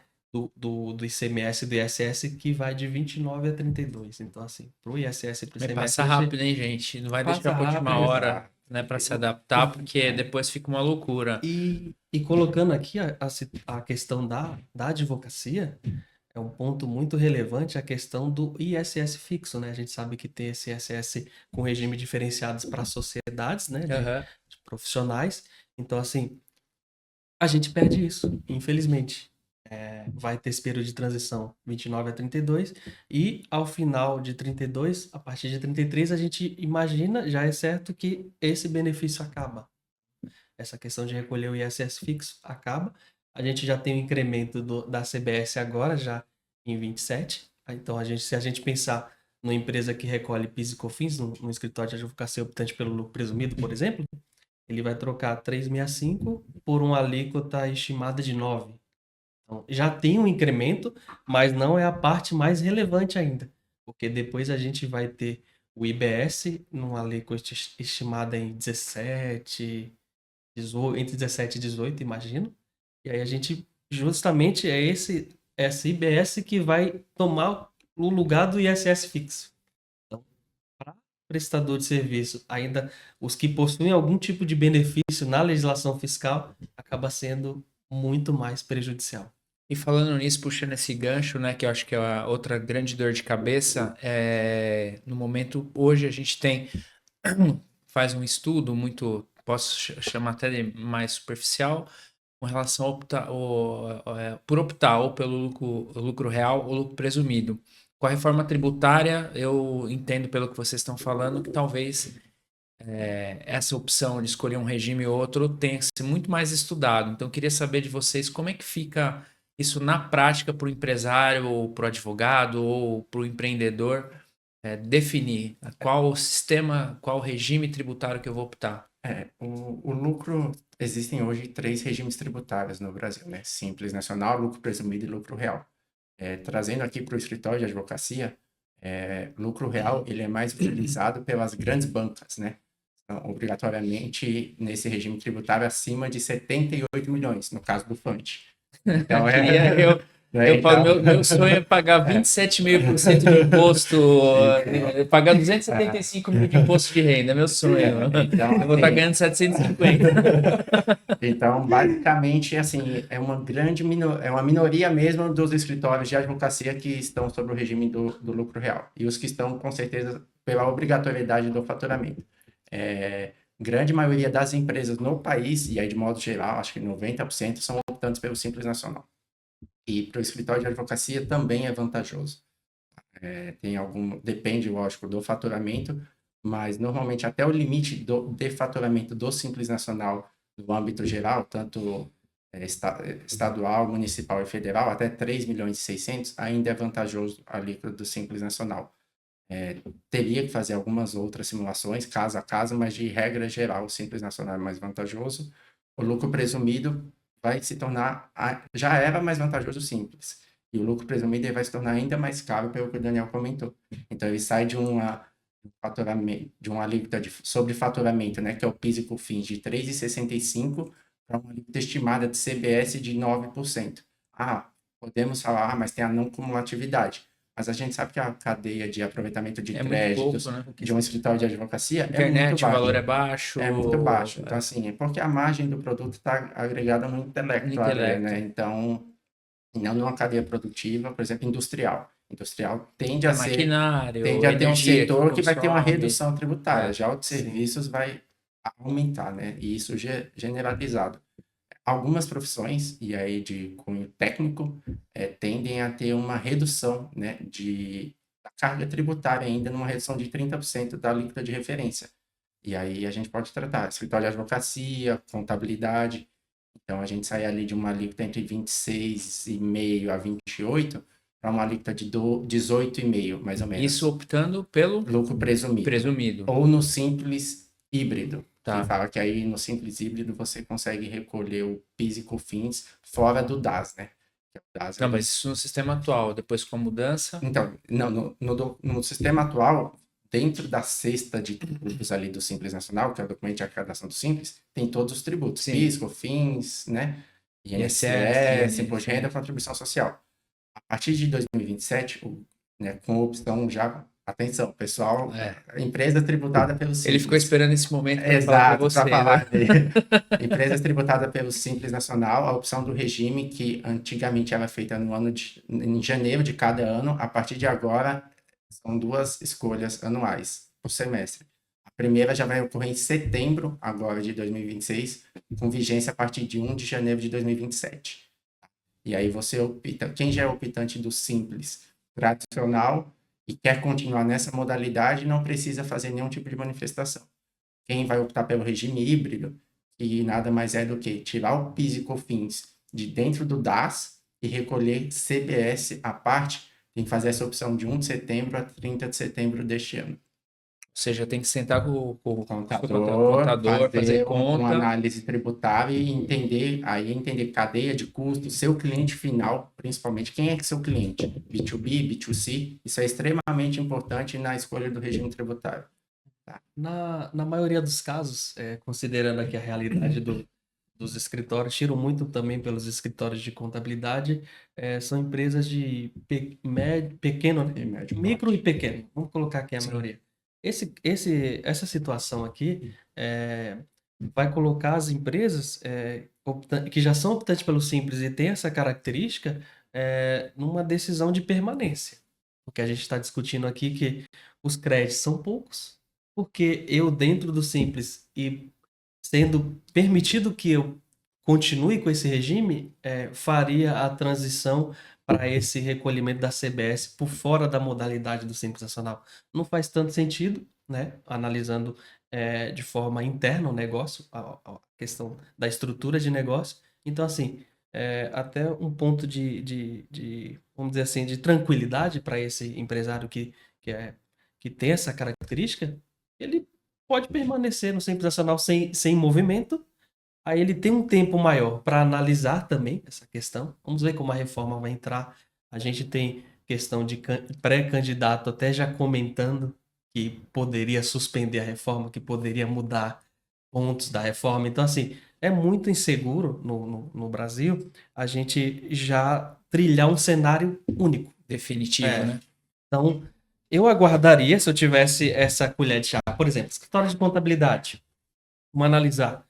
do ICMS e do ISS que vai de 29 a 32. Então, assim, pro ISS e pro ICMS... Passa rápido, hein, gente? Não vai deixar pra última hora, né, para se adaptar, porque depois fica uma loucura. E colocando aqui a questão da advocacia, é um ponto muito relevante a questão do ISS fixo, né? A gente sabe que tem esse ISS com regime diferenciados para sociedades, né? De profissionais. Então, assim, a gente perde isso, infelizmente. Vai ter esse período de transição 29 a 32 e ao final de 32, a partir de 33, a gente imagina, já é certo que esse benefício acaba. Essa questão de recolher o ISS fixo acaba. A gente já tem o incremento da CBS agora, já em 27. Então, se a gente pensar numa empresa que recolhe PIS e COFINS, no escritório de advocacia optante pelo lucro presumido, por exemplo, ele vai trocar 365 por uma alíquota estimada de 9. Então, já tem um incremento, mas não é a parte mais relevante ainda, porque depois a gente vai ter o IBS numa alíquota estimada em 17, 18, entre 17 e 18, imagino. E aí a gente, justamente, é esse IBS que vai tomar o lugar do ISS fixo. Então, para prestador de serviço, ainda os que possuem algum tipo de benefício na legislação fiscal, acaba sendo muito mais prejudicial. E falando nisso, puxando esse gancho, né, que eu acho que é a outra grande dor de cabeça, no momento, hoje a gente faz um estudo muito, posso chamar até de mais superficial, com relação por optar ou pelo lucro real ou lucro presumido. Com a reforma tributária, eu entendo pelo que vocês estão falando que talvez essa opção de escolher um regime ou outro tenha que ser muito mais estudado. Então, eu queria saber de vocês como é que fica isso na prática para o empresário, ou para o advogado, ou para o empreendedor definir qual sistema, qual regime tributário que eu vou optar. O lucro, existem hoje 3 regimes tributários no Brasil, né? Simples Nacional, lucro presumido e lucro real. Trazendo aqui para o escritório de advocacia, Lucro real, ele é mais utilizado pelas grandes bancas, né? Então, obrigatoriamente, nesse regime tributário, acima de 78 milhões, no caso do FUND. Então, eu falo, meu sonho é pagar 27,5% de imposto, pagar 275 mil de imposto de renda, é meu sonho. Então, eu vou estar ganhando 750. Então, basicamente, assim, é uma minoria mesmo dos escritórios de advocacia que estão sob o regime do lucro real. E os que estão, com certeza, pela obrigatoriedade do faturamento. Grande maioria das empresas no país, e aí de modo geral, acho que 90% são optantes pelo Simples Nacional. E para o escritório de advocacia também é vantajoso. Depende, lógico, do faturamento, mas normalmente até o limite de faturamento do Simples Nacional no âmbito geral, tanto estadual, municipal e federal, até 3 milhões e 600, ainda é vantajoso a alíquota do Simples Nacional. Teria que fazer algumas outras simulações, caso a caso, mas de regra geral, o Simples Nacional é mais vantajoso. O lucro presumido vai se tornar, já era mais vantajoso o Simples, e o lucro presumido ele vai se tornar ainda mais caro, pelo que o Daniel comentou. Então, ele sai de uma alíquota sobre faturamento, né, que é o PIS e COFINS, de 3,65 para uma alíquota estimada de CBS de 9%. Podemos falar, mas tem a não cumulatividade. Mas a gente sabe que a cadeia de aproveitamento de créditos pouco, né? de um escritório de advocacia internet, é muito baixo. O valor é baixo. É muito baixo. Então, assim, é porque a margem do produto está agregada no intelecto. Né? Então, não numa cadeia produtiva, por exemplo, industrial. Industrial tende a ter um setor que vai ter uma redução tributária. Já o de serviços vai aumentar, né? E isso generalizado. Algumas profissões, e aí de cunho técnico, tendem a ter uma redução, né, da carga tributária ainda, numa redução de 30% da alíquota de referência. E aí a gente pode tratar escritório de advocacia, contabilidade. Então, a gente sai ali de uma alíquota entre 26,5% a 28% para uma alíquota de 18,5%, mais ou menos. Isso optando pelo lucro presumido. Ou no simples híbrido. Tá. Que fala que aí no simples híbrido você consegue recolher o PIS e COFINS fora do DAS, né? Não, mas isso no sistema atual, depois com a mudança... Então, não, no sistema atual, dentro da cesta de tributos ali do Simples Nacional, que é o documento de arrecadação do Simples, tem todos os tributos. Sim. PIS, COFINS, né? INSS, imposto de renda, contribuição social. A partir de 2027, né, com a opção já... Atenção, pessoal, empresa tributada pelo Simples. Ele ficou esperando esse momento para falar com você. Falar dele. Empresa tributada pelo Simples Nacional, a opção do regime, que antigamente era feita em janeiro de cada ano, a partir de agora, são 2 escolhas anuais por semestre. A primeira já vai ocorrer em setembro, agora de 2026, com vigência a partir de 1 de janeiro de 2027. E aí você opta, quem já é optante do Simples tradicional e quer continuar nessa modalidade, não precisa fazer nenhum tipo de manifestação. Quem vai optar pelo regime híbrido, que nada mais é do que tirar o PIS e COFINS de dentro do DAS e recolher CBS à parte, tem que fazer essa opção de 1 de setembro a 30 de setembro deste ano. Ou seja, tem que sentar com o contador, fazer conta. Uma análise tributária e entender cadeia de custo, seu cliente final, principalmente. Quem é seu cliente? B2B, B2C? Isso é extremamente importante na escolha do regime tributário. Tá? Na maioria dos casos, considerando aqui a realidade dos escritórios, tiro muito também pelos escritórios de contabilidade, são empresas de pequeno, micro e pequeno. Vamos colocar aqui a maioria. Essa situação aqui vai colocar as empresas que já são optantes pelo Simples e têm essa característica numa decisão de permanência. Porque a gente está discutindo aqui que os créditos são poucos, porque eu dentro do Simples e sendo permitido que eu continue com esse regime, faria a transição para esse recolhimento da CBS por fora da modalidade do Simples Nacional. Não faz tanto sentido, né? Analisando de forma interna o negócio, a questão da estrutura de negócio. Então, assim, até um ponto vamos dizer assim, de tranquilidade para esse empresário que tem essa característica, ele pode permanecer no Simples Nacional sem movimento. Aí ele tem um tempo maior para analisar também essa questão. Vamos ver como a reforma vai entrar. A gente tem questão de pré-candidato até já comentando que poderia suspender a reforma, que poderia mudar pontos da reforma. Então, assim, é muito inseguro no Brasil a gente já trilhar um cenário único. Definitivo, né? Então, eu aguardaria, se eu tivesse essa colher de chá, por exemplo, escritório de contabilidade, vamos analisar.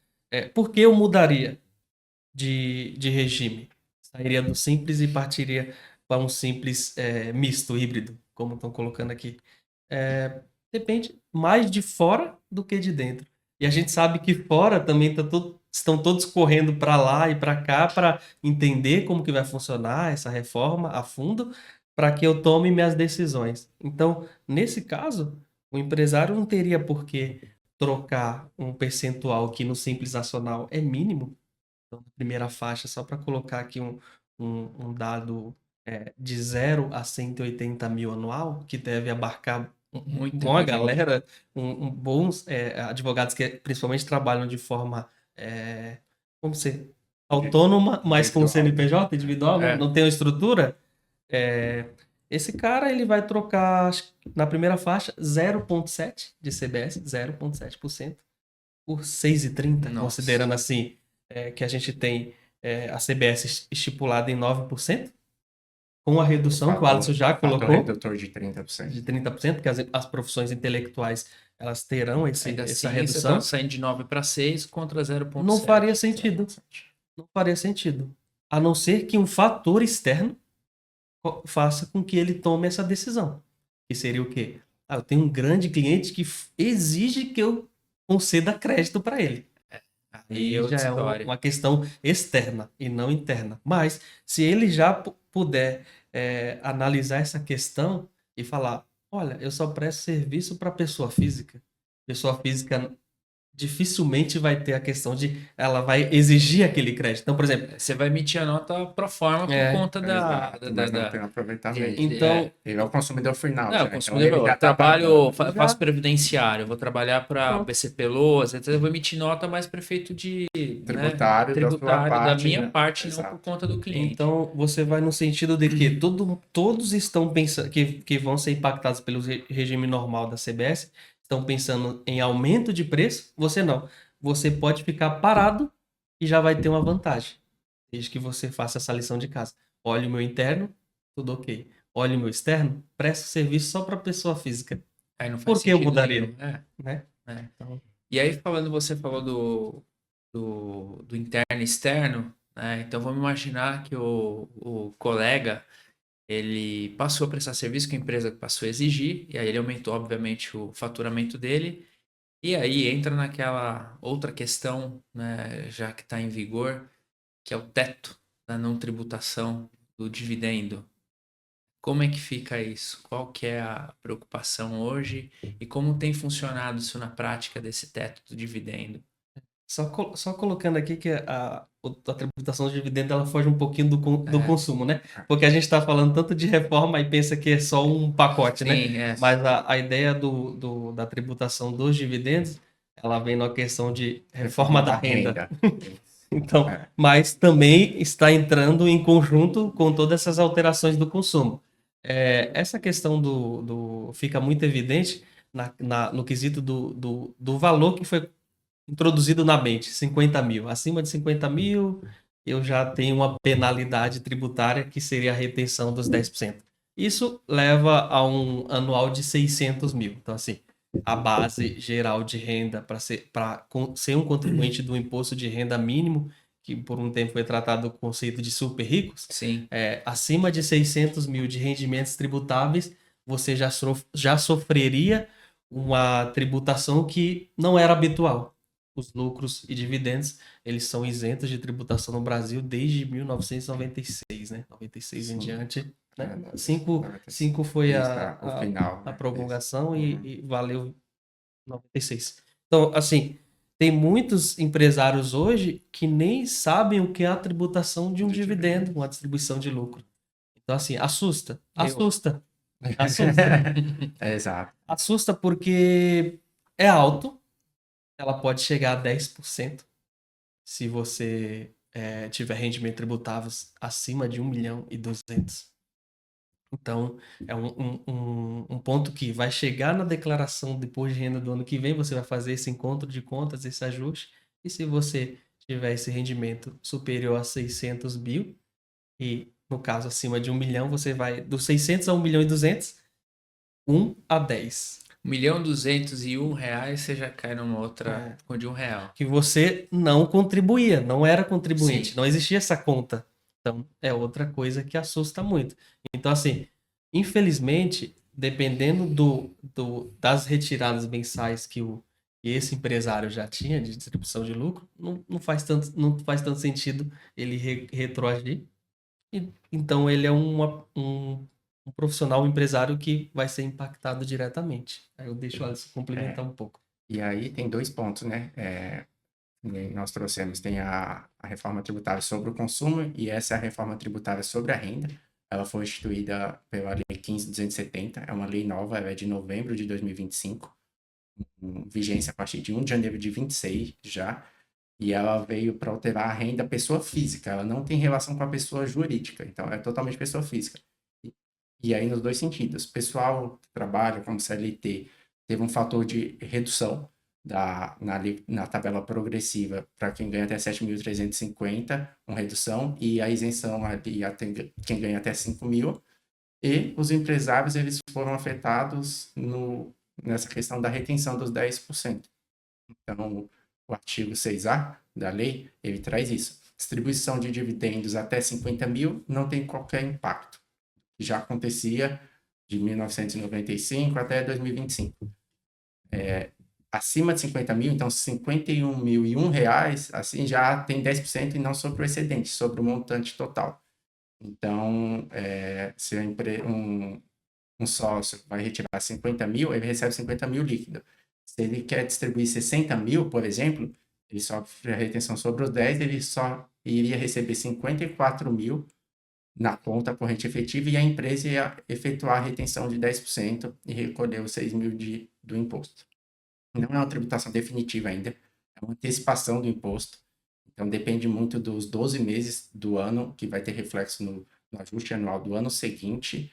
Por que eu mudaria de regime? Sairia do simples e partiria para um simples misto, híbrido, como estão colocando aqui. Depende mais de fora do que de dentro. E a gente sabe que fora também estão todos correndo para lá e para cá para entender como que vai funcionar essa reforma a fundo, para que eu tome minhas decisões. Então, nesse caso, o empresário não teria por que trocar um percentual que no Simples Nacional é mínimo. Então, na primeira faixa, só para colocar aqui um dado de 0 a 180 mil anual, que deve abarcar Muita uma coisa. galera, bons advogados que principalmente trabalham de forma, como ser, autônoma, mas com CNPJ individual, né? É. Não tem uma estrutura. Esse cara ele vai trocar, acho que na primeira faixa, 0,7% de CBS, 0,7% por 6,30, Nossa. considerando assim que a gente tem a CBS estipulada em 9%, com a redução que o Alisson já colocou, redutor de 30%. de 30%, porque as profissões intelectuais elas terão essa Ainda assim, redução. você tá saindo de 9 para 6 contra 0,7. Não faria sentido. Não faria sentido. A não ser que um fator externo faça com que ele tome essa decisão. Que seria o quê? Eu tenho um grande cliente que exige que eu conceda crédito para ele. Aí outra já história. é uma questão externa e não interna. Mas se ele já puder analisar essa questão e falar, olha, eu só presto serviço para pessoa física. Pessoa física dificilmente vai ter a questão de ela vai exigir aquele crédito. Então, por exemplo, Você vai emitir a nota pro forma por conta mas não tem aproveitamento. Então, ele é o consumidor final. Não, já, o consumidor, então ele já eu trabalho, pagando. faço previdenciário, vou trabalhar para Pronto. BCP Loas, etc. Eu vou emitir nota mais prefeito de Tributário, da minha né? parte, não Exato. por conta do cliente. Então, você vai no sentido de que todos estão pensando que vão ser impactados pelo regime normal da CBS, estão pensando em aumento de preço, você não. Você pode ficar parado e já vai ter uma vantagem, desde que você faça essa lição de casa. Olha o meu interno, tudo ok. Olha o meu externo, presto serviço só para pessoa física. Aí não faz Por que eu sentido mudaria? nenhum. Né? Então... E aí, você falou do interno e externo, né? Então vamos imaginar que o colega ele passou a prestar serviço que a empresa passou a exigir, e aí ele aumentou, obviamente, o faturamento dele, e aí entra naquela outra questão, né, já que está em vigor, que é o teto da não tributação do dividendo. Como é que fica isso? Qual que é a preocupação hoje e como tem funcionado isso na prática desse teto do dividendo? Só colocando aqui que a tributação de dividendo ela foge um pouquinho do consumo, né? Porque a gente está falando tanto de reforma e pensa que é só um pacote, né? Mas a ideia da tributação dos dividendos, ela vem na questão de reforma da renda. Então, mas também está entrando em conjunto com todas essas alterações do consumo. Essa questão fica muito evidente no quesito do valor que foi introduzido na mente, 50 mil. Acima de 50 mil, eu já tenho uma penalidade tributária que seria a retenção dos 10%. Isso leva a um anual de 600 mil. Então, assim, a base geral de renda para ser um contribuinte do imposto de renda mínimo, que por um tempo foi tratado o conceito de super ricos, Sim. Acima de 600 mil de rendimentos tributáveis, você já sofreria uma tributação que não era habitual. Os lucros e dividendos, eles são isentos de tributação no Brasil desde 1996, né? 96 em diante, né? 5 foi a prorrogação e valeu 96. Então, assim, tem muitos empresários hoje que nem sabem o que é a tributação de um dividendo, uma distribuição de lucro. Então, assim, assusta. Exato. Assusta porque é alto, ela pode chegar a 10% se você tiver rendimento tributável acima de 1.200.000. Então, é um ponto que vai chegar na declaração de imposto de renda do ano que vem, você vai fazer esse encontro de contas, esse ajuste, e se você tiver esse rendimento superior a 600 mil, e no caso acima de 1 milhão, você vai dos 600 a 1 milhão e 200, 1 a 10. 1.201 reais, você já cai numa outra É. com de R$ 1. Que você não contribuía, não era contribuinte, Sim. não existia essa conta. Então, é outra coisa que assusta muito. Então, assim, infelizmente, dependendo das retiradas mensais que esse empresário já tinha de distribuição de lucro, não faz tanto sentido ele retroagir. Então, ele é um profissional, um empresário que vai ser impactado diretamente. Aí eu deixo o Alisson complementar um pouco. E aí tem dois pontos, né? Nós trouxemos, tem a reforma tributária sobre o consumo e essa é a reforma tributária sobre a renda. Ela foi instituída pela Lei 15.270, é uma lei nova, ela é de novembro de 2025, com vigência a partir de 1 de janeiro de 26 já, e ela veio para alterar a renda pessoa física, ela não tem relação com a pessoa jurídica, então é totalmente pessoa física. E aí nos dois sentidos, pessoal que trabalha como CLT teve um fator de redução na tabela progressiva para quem ganha até 7.350, uma redução, e a isenção ali quem ganha até 5 mil, e os empresários eles foram afetados nessa questão da retenção dos 10%. Então, o artigo 6A da lei, ele traz isso. Distribuição de dividendos até 50 mil não tem qualquer impacto. Já acontecia de 1995 até 2025. Acima de 50 mil, então 51.001 reais, assim já tem 10% e não sobre o excedente, sobre o montante total. Então, se um sócio vai retirar 50 mil, ele recebe 50 mil líquido. Se ele quer distribuir 60 mil, por exemplo, ele sofre a retenção sobre os 10, ele só iria receber 54 mil na conta corrente efetiva e a empresa ia efetuar a retenção de 10% e recolher os 6 mil do imposto. Não é uma tributação definitiva ainda, é uma antecipação do imposto. Então, depende muito dos 12 meses do ano, que vai ter reflexo no ajuste anual do ano seguinte.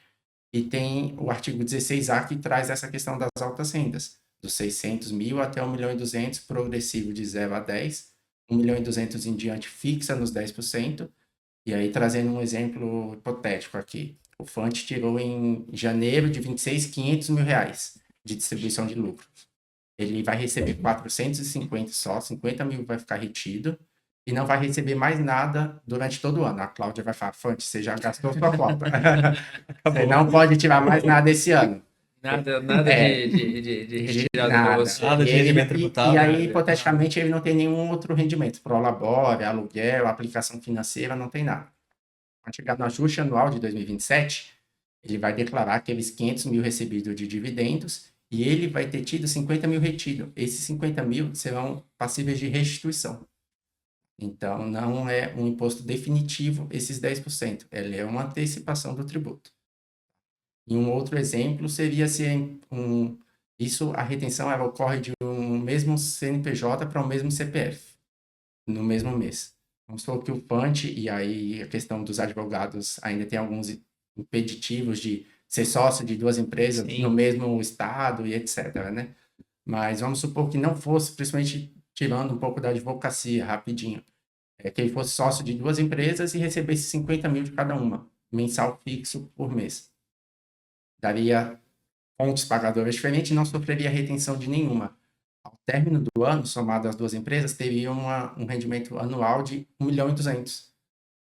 E tem o artigo 16A que traz essa questão das altas rendas, dos 600 mil até 1.200.000, progressivo de 0 a 10, 1.200.000 em diante fixa nos 10%. E aí, trazendo um exemplo hipotético aqui, o FANT tirou em janeiro de 26, 500 mil reais de distribuição de lucro. Ele vai receber 450 só, 50 mil vai ficar retido e não vai receber mais nada durante todo o ano. A Cláudia vai falar, Fante, você já gastou sua cota. Você não pode tirar mais nada esse ano. Nada de retirada para você. Nada de rendimento tributável. E aí, hipoteticamente, ele não tem nenhum outro rendimento. Prolabore, aluguel, aplicação financeira, não tem nada. Quando chegar no ajuste anual de 2027, ele vai declarar aqueles 500 mil recebidos de dividendos e ele vai ter tido 50 mil retido. Esses 50 mil serão passíveis de restituição. Então, não é um imposto definitivo esses 10%. Ele é uma antecipação do tributo. E um outro exemplo seria se a retenção ela ocorre de um mesmo CNPJ para o mesmo CPF, no mesmo mês. Vamos supor que o PANT, e aí a questão dos advogados ainda tem alguns impeditivos de ser sócio de duas empresas Sim. no mesmo estado e etc, né? Mas vamos supor que não fosse, principalmente tirando um pouco da advocacia, rapidinho, que ele fosse sócio de duas empresas e recebesse 50 mil de cada uma, mensal fixo por mês. Daria fontes pagadoras diferentes e não sofreria retenção de nenhuma. Ao término do ano, somado as duas empresas, teria um rendimento anual de 1.200.000.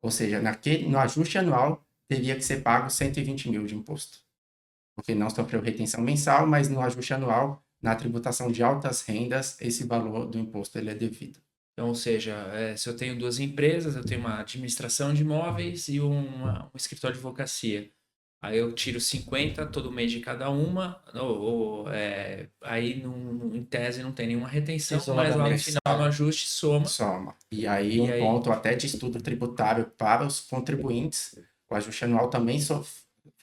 Ou seja, no ajuste anual, teria que ser pago 120 mil de imposto. Porque não sofreu retenção mensal, mas no ajuste anual, na tributação de altas rendas, esse valor do imposto ele é devido. Então, ou seja, se eu tenho duas empresas, eu tenho uma administração de imóveis e um escritório de advocacia. Aí eu tiro 50 todo mês de cada uma, aí em tese não tem nenhuma retenção, mas lá no final, no ajuste, soma. Soma. E aí ponto até de estudo tributário para os contribuintes, o ajuste anual também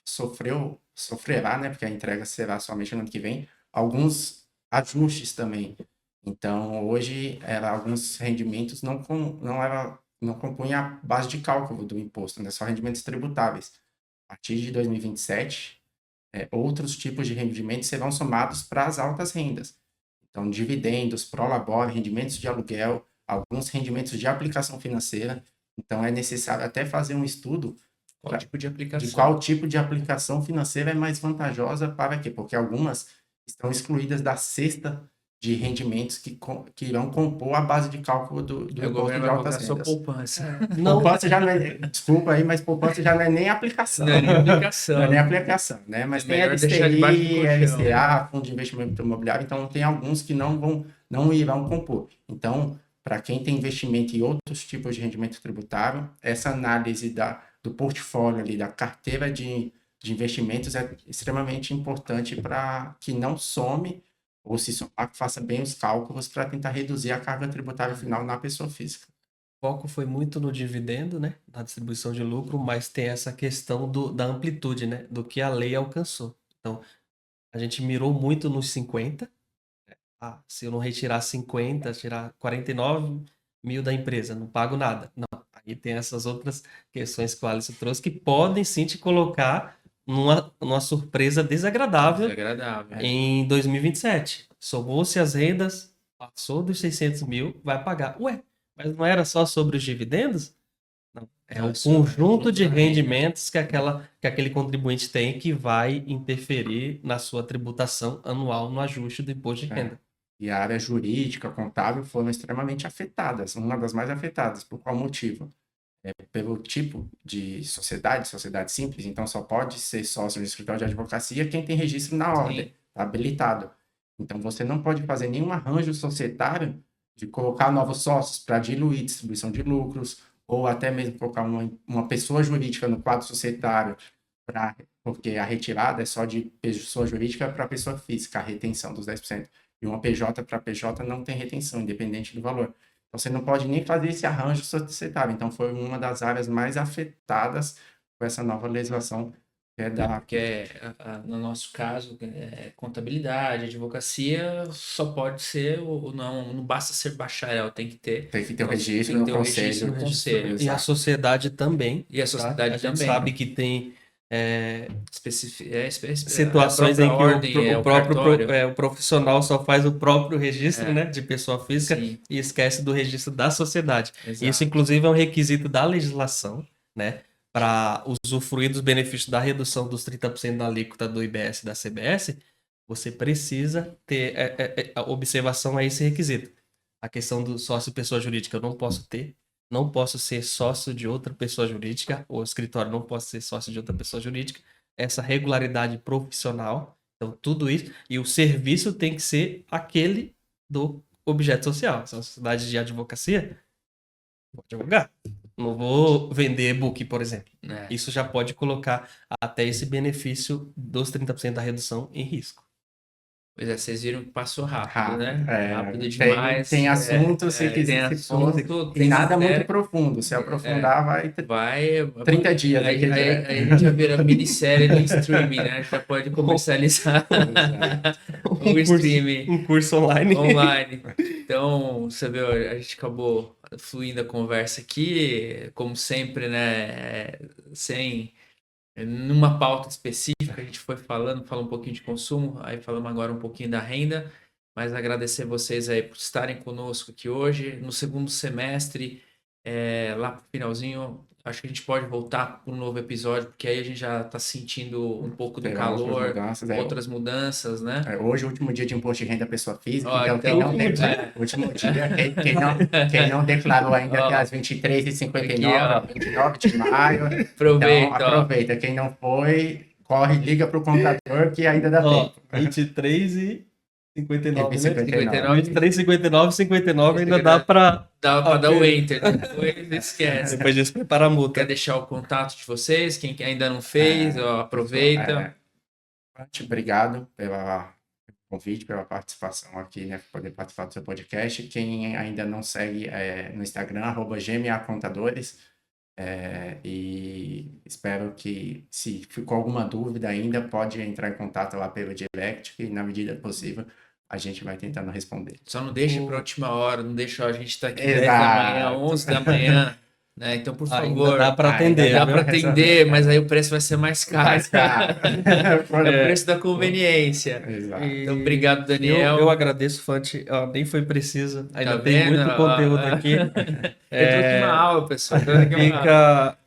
sofrerá, né, porque a entrega será somente no ano que vem, alguns ajustes também. Então, hoje, alguns rendimentos não compunham a base de cálculo do imposto, né, só rendimentos tributáveis. A partir de 2027, outros tipos de rendimentos serão somados para as altas rendas. Então, dividendos, prolabore, rendimentos de aluguel, alguns rendimentos de aplicação financeira. Então, é necessário até fazer um estudo Qual tipo de aplicação? de qual tipo de aplicação financeira é mais vantajosa para quê? Porque algumas estão excluídas da cesta de rendimentos que irão compor a base de cálculo do O imposto governo de vai altas colocar só rendas. poupança. Não, Poupança já não é, desculpa aí, mas poupança já não é nem aplicação. Não é nem aplicação. Não é nem aplicação, né? Mas É tem melhor deixar debaixo do LCI, colchão. LCA, Fundo de Investimento Imobiliário, então tem alguns que não irão compor. Então, para quem tem investimento em outros tipos de rendimento tributário, essa análise do portfólio ali, da carteira de investimentos é extremamente importante para que não some ou se somar, que faça bem os cálculos para tentar reduzir a carga tributária final na pessoa física. o foco foi muito no dividendo, né? Na distribuição de lucro, mas tem essa questão da amplitude, né? Do que a lei alcançou. Então, a gente mirou muito nos 50. Se eu não retirar 50, tirar 49 mil da empresa, não pago nada. Não. Aí tem essas outras questões que o Alisson trouxe que podem sim te colocar numa surpresa desagradável Desagradável. em 2027. Somou-se as rendas, passou dos 600 mil, vai pagar. Ué, mas não era só sobre os dividendos? Não. É o conjunto de rendimentos que aquele contribuinte tem que vai interferir na sua tributação anual no ajuste do imposto de renda. E a área jurídica, contábil foram extremamente afetadas, uma das mais afetadas. Por qual motivo? Pelo tipo de sociedade simples, então só pode ser sócio de escritório de advocacia quem tem registro na ordem, tá habilitado. Então você não pode fazer nenhum arranjo societário de colocar novos sócios para diluir distribuição de lucros, ou até mesmo colocar uma pessoa jurídica no quadro societário, porque a retirada é só de pessoa jurídica para pessoa física, a retenção dos 10%. E uma PJ para PJ não tem retenção, independente do valor. Então, você não pode nem fazer esse arranjo societário. Então, foi uma das áreas mais afetadas com essa nova legislação. Porque no nosso caso, contabilidade, advocacia, só pode ser, não basta ser bacharel, tem que ter o registro no conselho. E a sociedade também. E a sociedade A gente também. sabe que tem situações em que o profissional só faz o próprio registro, né, de pessoa física. Sim. E esquece do registro da sociedade. Exato. Isso, inclusive, é um requisito da legislação, né, para usufruir dos benefícios da redução dos 30% da alíquota do IBS e da CBS. Você precisa ter a observação a esse requisito. A questão do sócio pessoa jurídica eu não posso ter. Não posso ser sócio de outra pessoa jurídica, ou o escritório não pode ser sócio de outra pessoa jurídica. Essa regularidade profissional, então tudo isso, e o serviço tem que ser aquele do objeto social. Se é uma sociedade de advocacia, vou advogar. Não vou vender e-book, por exemplo. Isso já pode colocar até esse benefício dos 30% da redução em risco. Pois é, vocês viram que passou rápido, né? Rápido demais. Tem assuntos, tem nada muito profundo. Se aprofundar, vai 30 dias. Aí a gente já vira minissérie no streaming, né? Já pode comercializar o streaming. Um curso online. Então, você vê, a gente acabou fluindo a conversa aqui, como sempre, né? Sem... Numa pauta específica, a gente foi falando um pouquinho de consumo, aí falamos agora um pouquinho da renda, mas agradecer vocês aí por estarem conosco aqui hoje. No segundo semestre, lá pro finalzinho, acho que a gente pode voltar para um novo episódio, porque aí a gente já está sentindo um pouco do calor, outras mudanças, né? Hoje é o último dia de imposto de renda da pessoa física, então quem não último dia, quem não declarou ainda até às 23h59, 29 de maio, aproveita. Quem não foi, corre, liga para o contador que ainda dá tempo. 23h59, né? 23h59, 59 ainda dá para dar o enter, depois esquece. Depois disso, prepara a multa. Quer deixar o contato de vocês? Quem ainda não fez, aproveita. Obrigado pelo convite, pela participação aqui, né? Por poder participar do seu podcast. Quem ainda não segue no Instagram, @gmacontadores. E espero que, se ficou alguma dúvida ainda, pode entrar em contato lá pelo direct, que na medida do possível a gente vai tentando responder. Só não deixa para a última hora, não deixa a gente estar aqui 10 da manhã, 11 da manhã. né? Então, por Ainda favor, dá para atender, dá viu? para atender, mas aí o preço vai ser mais caro. Mais caro. É o preço da conveniência. Exato. Então, obrigado, Eu Daniel. agradeço, Fante. Ó, nem foi preciso. Tá Ainda tem vendo? muito conteúdo aqui. Eu trouxe uma aula, pessoal. Eu trouxe aqui uma aula.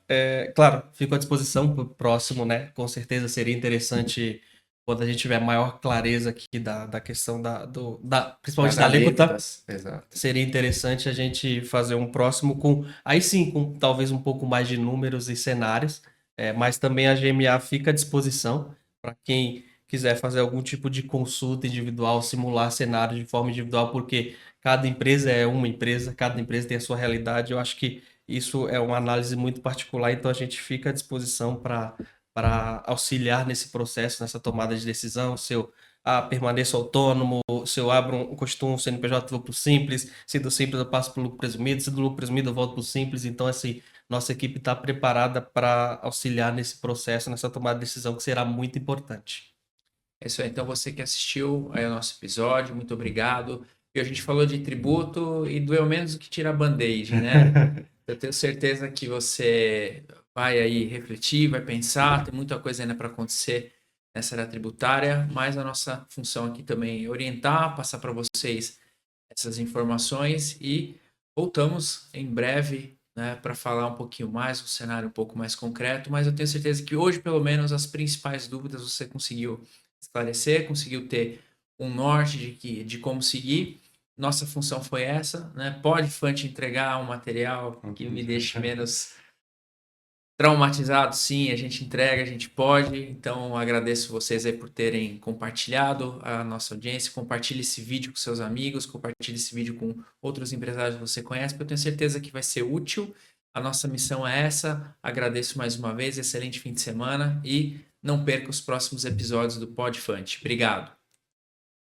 Claro, fico à disposição para o próximo, né? Com certeza seria interessante quando a gente tiver maior clareza aqui da questão principalmente da alíquota. Alíquotas, exato. Seria interessante a gente fazer um próximo aí sim, com talvez um pouco mais de números e cenários, mas também a GMA fica à disposição para quem quiser fazer algum tipo de consulta individual, simular cenários de forma individual, porque cada empresa é uma empresa, cada empresa tem a sua realidade. Eu acho que isso é uma análise muito particular, então a gente fica à disposição para auxiliar nesse processo, nessa tomada de decisão, se eu permaneço autônomo, se eu constituo um CNPJ, vou para o Simples, se do Simples eu passo para o lucro presumido, se do lucro presumido eu volto para o Simples. Então, assim, nossa equipe está preparada para auxiliar nesse processo, nessa tomada de decisão, que será muito importante. É isso aí. Então, você que assistiu aí ao nosso episódio, muito obrigado. E a gente falou de tributo e doeu menos do que tirar band-aid, né? Eu tenho certeza que você vai aí refletir, vai pensar, tem muita coisa ainda para acontecer nessa área tributária, mas a nossa função aqui também é orientar, passar para vocês essas informações e voltamos em breve, né, para falar um pouquinho mais, um cenário um pouco mais concreto, mas eu tenho certeza que hoje, pelo menos, as principais dúvidas você conseguiu esclarecer, conseguiu ter um norte de como seguir. Nossa função foi essa, né? Pode Fante entregar um material que me deixe menos traumatizado? Sim, a gente entrega, a gente pode. Então, agradeço vocês aí por terem compartilhado a nossa audiência. Compartilhe esse vídeo com seus amigos, compartilhe esse vídeo com outros empresários que você conhece, porque eu tenho certeza que vai ser útil. A nossa missão é essa. Agradeço mais uma vez, excelente fim de semana e não perca os próximos episódios do Pod Fante. Obrigado.